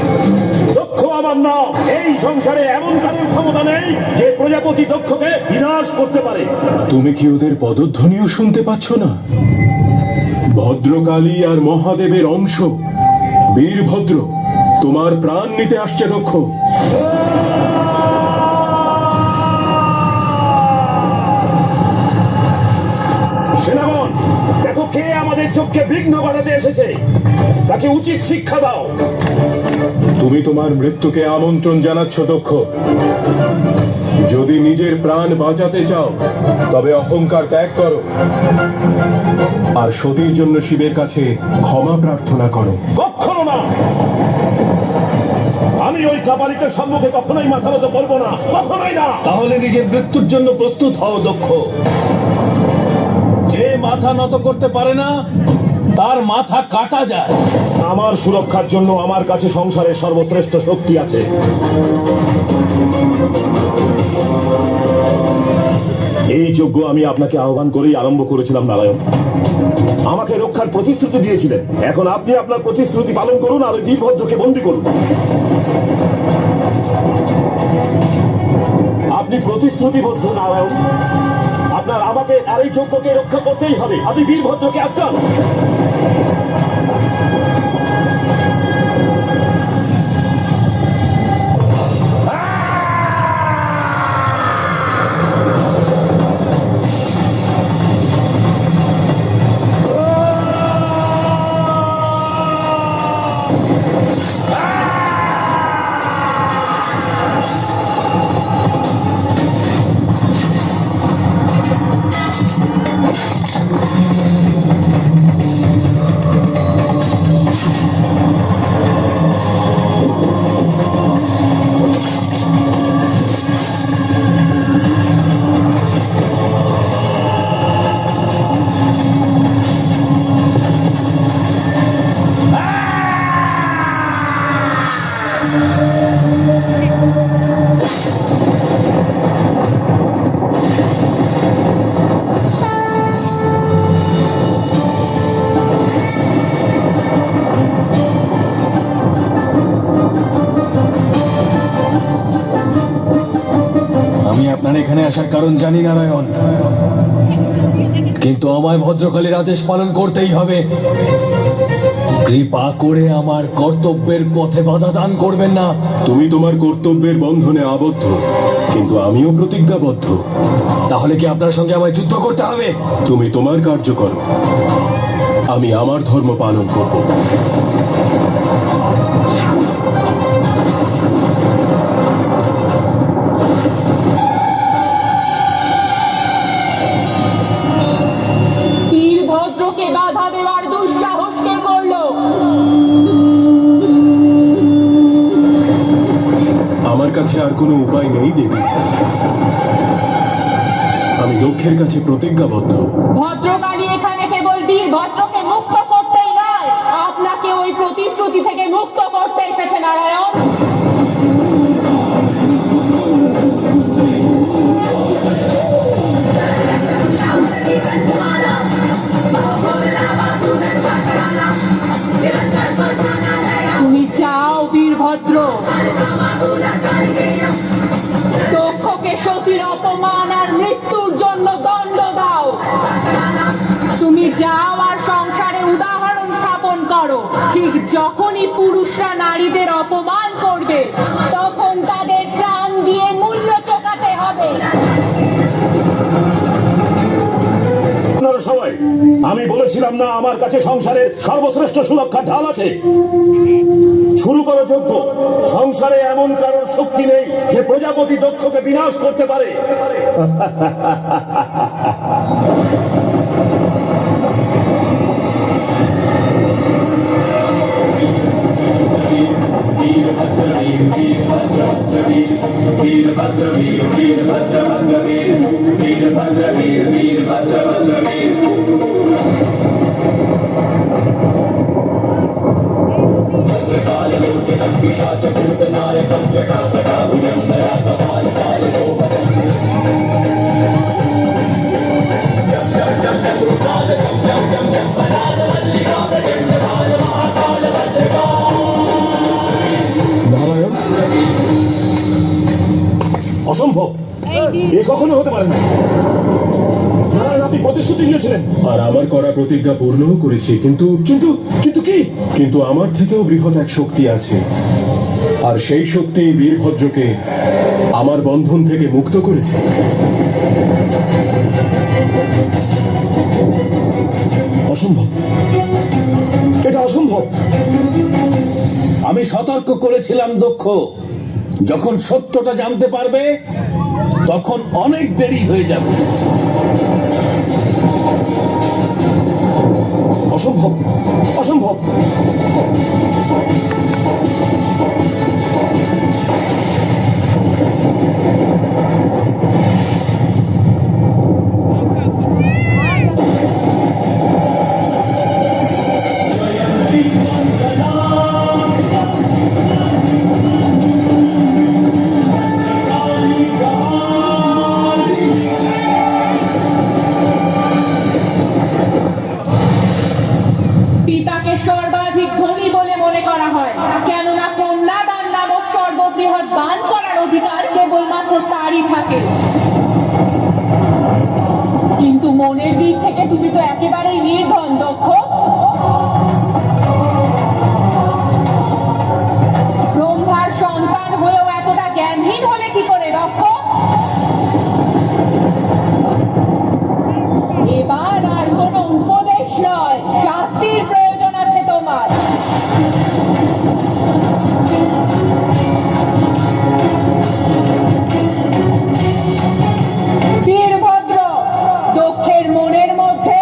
দক্ষ আমার নাম। এই সংসারে এমন কারোর ক্ষমতা নেই যে প্রজাপতি দক্ষকে বিনাশ করতে পারে। তুমি কি ওদের পদধ্বনিও শুনতে পাচ্ছ না? ভদ্রকালী আর মহাদেবের অংশ বীরভদ্র তোমার প্রাণ নিতে আসছে দক্ষ। সেনাগণ, দেখো কে আমাদের চোখকে বিঘ্ন ঘটাতে এসেছে, তাকে উচিত শিক্ষা দাও। তুমি তোমার মৃত্যুকে আমন্ত্রণ জানাচ্ছ দক্ষ। যদি নিজের প্রাণ বাঁচাতে চাও তবে অহংকার ত্যাগ করো আর সতীর জন্য শিবের কাছে ক্ষমা প্রার্থনা করো। কখনো না, আমি ওই কাপালিকের সম্মুখে কখনোই মাথা নত করবো না, কখনোই না। তাহলে নিজের মৃত্যুর জন্য প্রস্তুত হও দক্ষ। যে মাথা নত করতে পারে না তার মাথা কাটা যায়। আমার সুরক্ষার জন্য আমার কাছে সংসারের সর্বশ্রেষ্ঠ শক্তি আছে। এই যজ্ঞ আমি আপনাকে আহ্বান করেই আরম্ভ করেছিলাম নারায়ণ। আমাকে রক্ষার প্রতিশ্রুতি দিয়েছিলেন। এখন আপনি আপনার প্রতিশ্রুতি পালন করুন আর ওই বীরভদ্রকে বন্দী করুন। আপনি প্রতিশ্রুতিবদ্ধ নারায়ণ। আপনার আমাকে আর এই যজ্ঞকে রক্ষা করতেই হবে। আপনি বীরভদ্রকে আটকান। আপনার এখানে আসার কারণ জানি নারায়ণ, কিন্তু আমায় ভদ্রকালীর আদেশ পালন করতেই হবে। কৃপা করে আমার কর্তব্যের পথে বাধা দান করবেন না। তুমি তোমার কর্তব্যের বন্ধনে আবদ্ধ, কিন্তু আমিও প্রতিজ্ঞাবদ্ধ। তাহলে কি আপনার সঙ্গে আমায় যুদ্ধ করতে হবে? তুমি তোমার কার্য করো, আমি আমার ধর্ম পালন করব। বীরভদ্রকে বাধা দেওয়ার দুঃসাহস কে করলো? আমার কাছে আর কোনো উপায় নেই দেবী। আমি দক্ষের কাছে প্রতিজ্ঞাবদ্ধ। ভদ্রকালী এখানে কেবল বীরভদ্রকে মুক্ত করতেই নয়, আপনাকে ওই প্রতিশ্রুতি থেকে মুক্ত করতে এসেছে নারায়ণ। তুমি চাও বীরভদ্র দক্ষকে সতীর অপমান আর মৃত্যুর জন্য দণ্ড দাও। তুমি যাও আর সংসারে উদাহরণ স্থাপন করো। ঠিক যখনই পুরুষরা নারীদের অপমান করবে তখন তাদের প্রাণ দিয়ে মূল্য চোকাতে হবে। সবাই, আমি বলেছিলাম না আমার কাছে সংসারের সর্বশ্রেষ্ঠ সুরক্ষার ঢাল আছে। শুরু করো যজ্ঞ। সংসারে এমন কারোর শক্তি নেই যে প্রজাপতি দক্ষকে বিনাশ করতে পারে। वीरभद्र वीर वीरभद्र वीर वीरभद्र भद्र वीर वीर হতে পারে না। নারায়ণ, আপনি প্রতিশ্রুতি দিয়েছিলেন। আর আমার করা প্রতিজ্ঞা পূর্ণও করেছি, কিন্তু কিন্তু কিন্তু কি? কিন্তু আমার থেকেও বৃহৎ এক শক্তি আছে, আর সেই শক্তি বীরভদ্রকে আমার বন্ধন থেকে মুক্ত করেছে। অসম্ভব, এটা অসম্ভব। আমি সতর্ক করেছিলাম দক্ষ, যখন সত্যটা জানতে পারবে তখন অনেক দেরি হয়ে যাবে। অসম্ভব, অসম্ভব। পিতাকে সর্বাধিক ধনী বলে মনে করা হয়, কেননা কন্যাদান নামক সর্ববৃহৎ দান করার অধিকার কেবলমাত্র তারই থাকে। কিন্তু মনের দিক থেকে তুমি তো একেবারেই নির্ধন দক্ষ। ব্রহ্মার সন্তান হয়েও এতটা জ্ঞানহীন হলে কি করে দক্ষ? এবার আর কোনো উপদেশ নয়, শাস্তির প্রয়োজন আছে তোমার। বীরভদ্র, দক্ষের মনের মধ্যে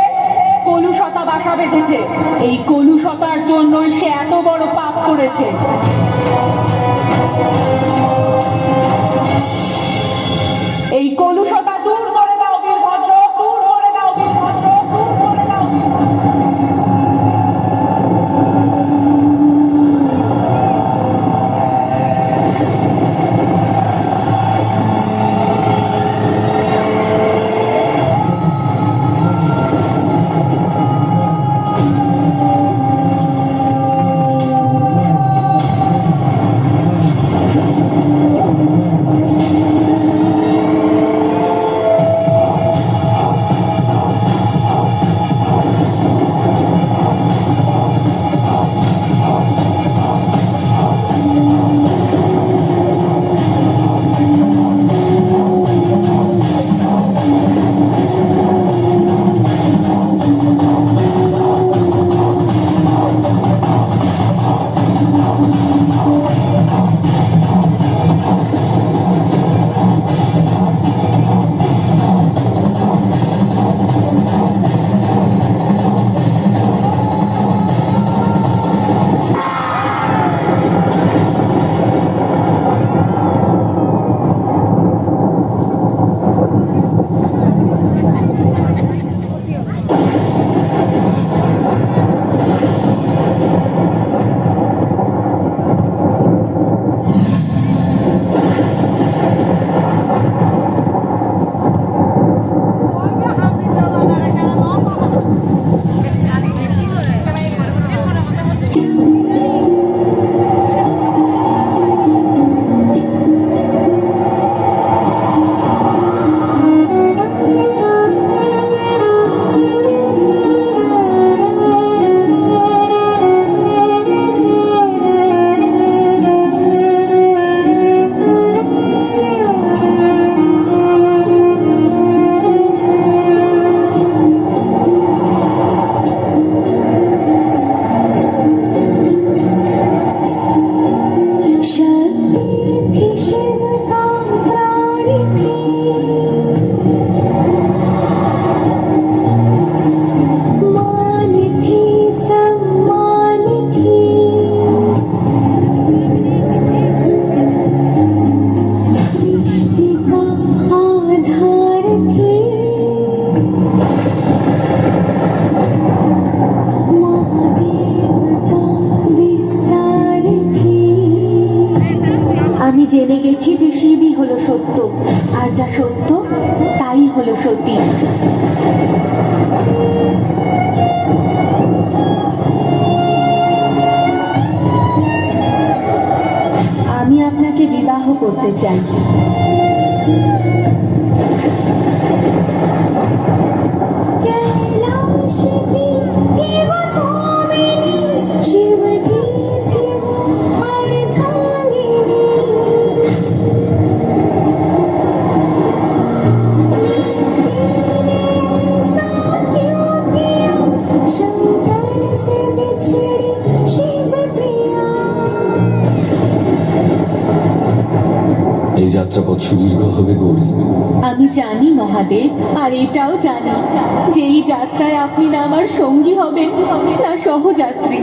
কলুষতা বাসা বেঁধেছে। এই কলুষতার জন্যই সে এত বড় পাপ করেছে। এই কলুষতা দূর করে দাও বীরভদ্র, দূর করে দাও বীরভদ্র, দূর করে দাও। জেনে গেছি যে শিবই হলো সত্য, আর যা সত্য তাই হলো সতী। আমি আপনাকে বিবাহ করতে চাই। যাত্রাপথ সুদীর্ঘ হবে গৌরী। আমি জানি মহাদেব, আর এটাও জানি যে এই যাত্রায় আপনি না আমার সঙ্গী হবেন, না সহযাত্রী।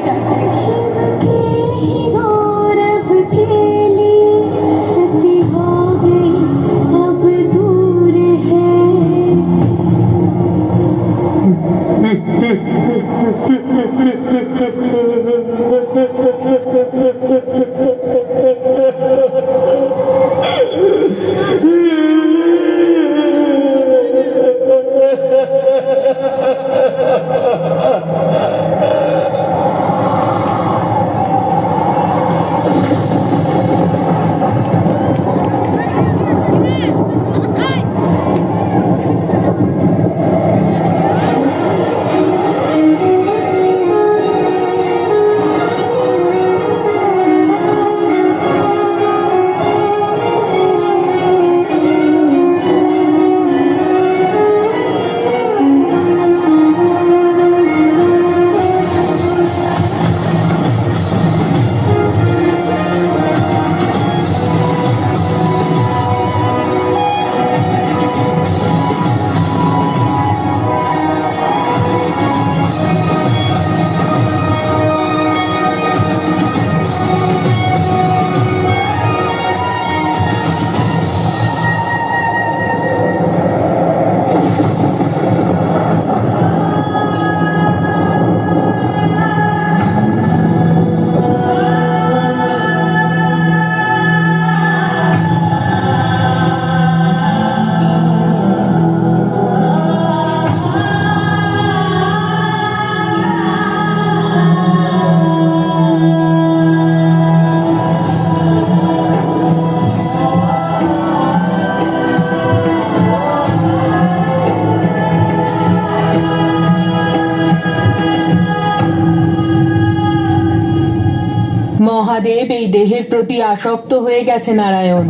মহাদেব এই দেহের প্রতি আসক্ত হয়ে গেছে নারায়ণ।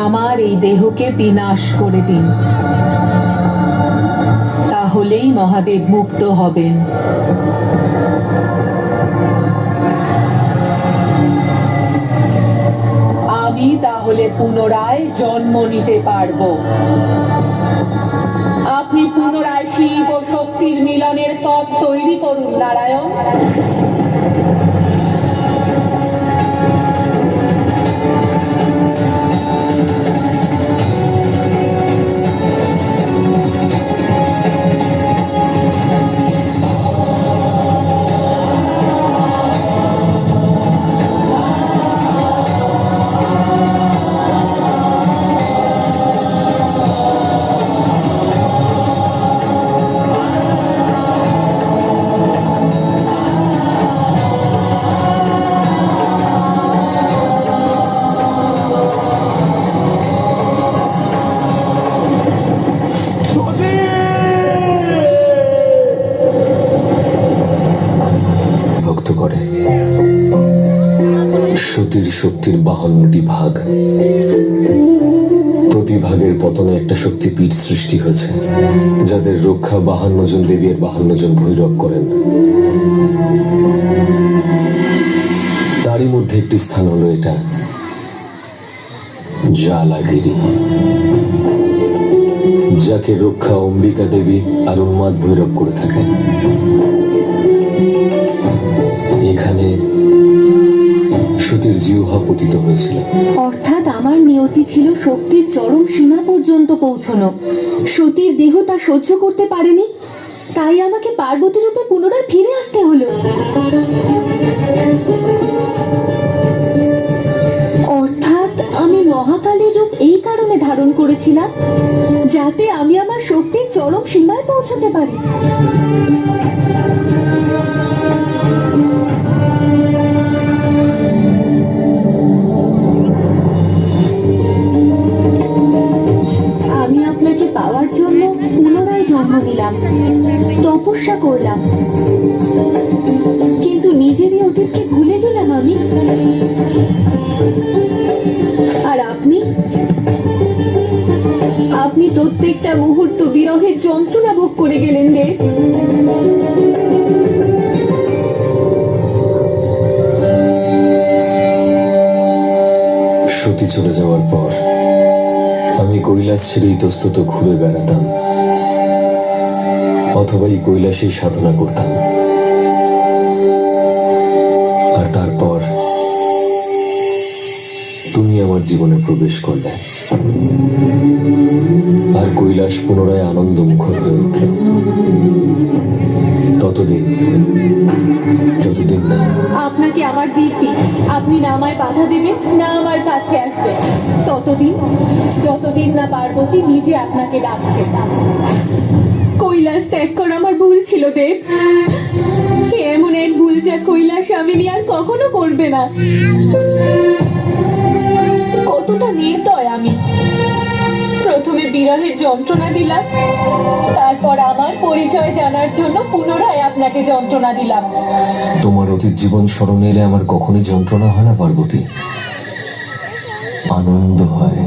আমার এই দেহকে বিনাশ করে দিন, তাহলেই মহাদেব মুক্ত হবেন। আমি তাহলে পুনরায় জন্ম নিতে পারবো। আপনি পুনরায় শিব ও শক্তির মিলনের পথ তৈরি করুন নারায়ণ। সতীর শক্তির 52টি ভাগ, প্রতি ভাগের পতনে একটা শক্তিপীঠ সৃষ্টি হয়েছে, যাদের রক্ষা 52 জন দেবী আর 52 জন ভৈরব করেন। তারই মধ্যে একটি স্থান হলো এটা, জ্বালাগিরি, যাকে রক্ষা অম্বিকা দেবী আর উন্মাদ ভৈরব করে থাকেন। এখানে সতীর জিহ্বা পতিত হয়েছিল। অর্থাৎ আমার নিয়তি ছিল শক্তির চরম সীমা পর্যন্ত পৌঁছানো। সতীর দেহ তা সহ্য করতে পারেনি, তাই আমাকে পার্বতী রূপে পুনরায় ফিরে আসতে হলো। অর্থাৎ আমি মহাকালীর রূপ এই কারণে ধারণ করেছিলাম, যাতে আমি আমার শক্তির চরম সীমায় পৌঁছাতে পারি। পাওয়ার জন্য পুনরায় জন্ম নিলাম, তপস্যা করলাম, কিন্তু নিজেরই অতীতকে ভুলে গেলাম আমি। আর আপনি প্রত্যেকটা মুহূর্ত বিরহের যন্ত্রণা ভোগ করে গেলেন দেব। চলে যাওয়ার পর আমি কৈলাস ছেড়ে ইতস্তত ঘুরে বেড়াতাম, অথবা এই কৈলাসেই সাধনা করতাম। আর তারপর তুমি আমার জীবনে প্রবেশ করলে, আর কৈলাস পুনরায় আনন্দ মুখর হয়ে উঠল। যতদিন না আপনাকে আমার দিব্যি, আপনি না আমায় বাধা দেবেন না আমার কাছে আসবেন, যতদিন না পার্বতী নিজে আপনাকে ডাকছে। কৈলাস ত্যাগ করা আমার ভুল ছিল দেব, এমন এক ভুল যা কৈলাস স্বামিনী আর কখনো করবে না। কতটা নির্দয় আমি! প্রথমে বিরহের যন্ত্রণা দিলাম, তারপর আমার পরিচয় জানার জন্য পুনরায় আপনাকে যন্ত্রণা দিলাম। তোমার অতীত জীবন স্মরণে এলে আমার কখনোই যন্ত্রণা হয় না পার্বতী, আনন্দ হয়।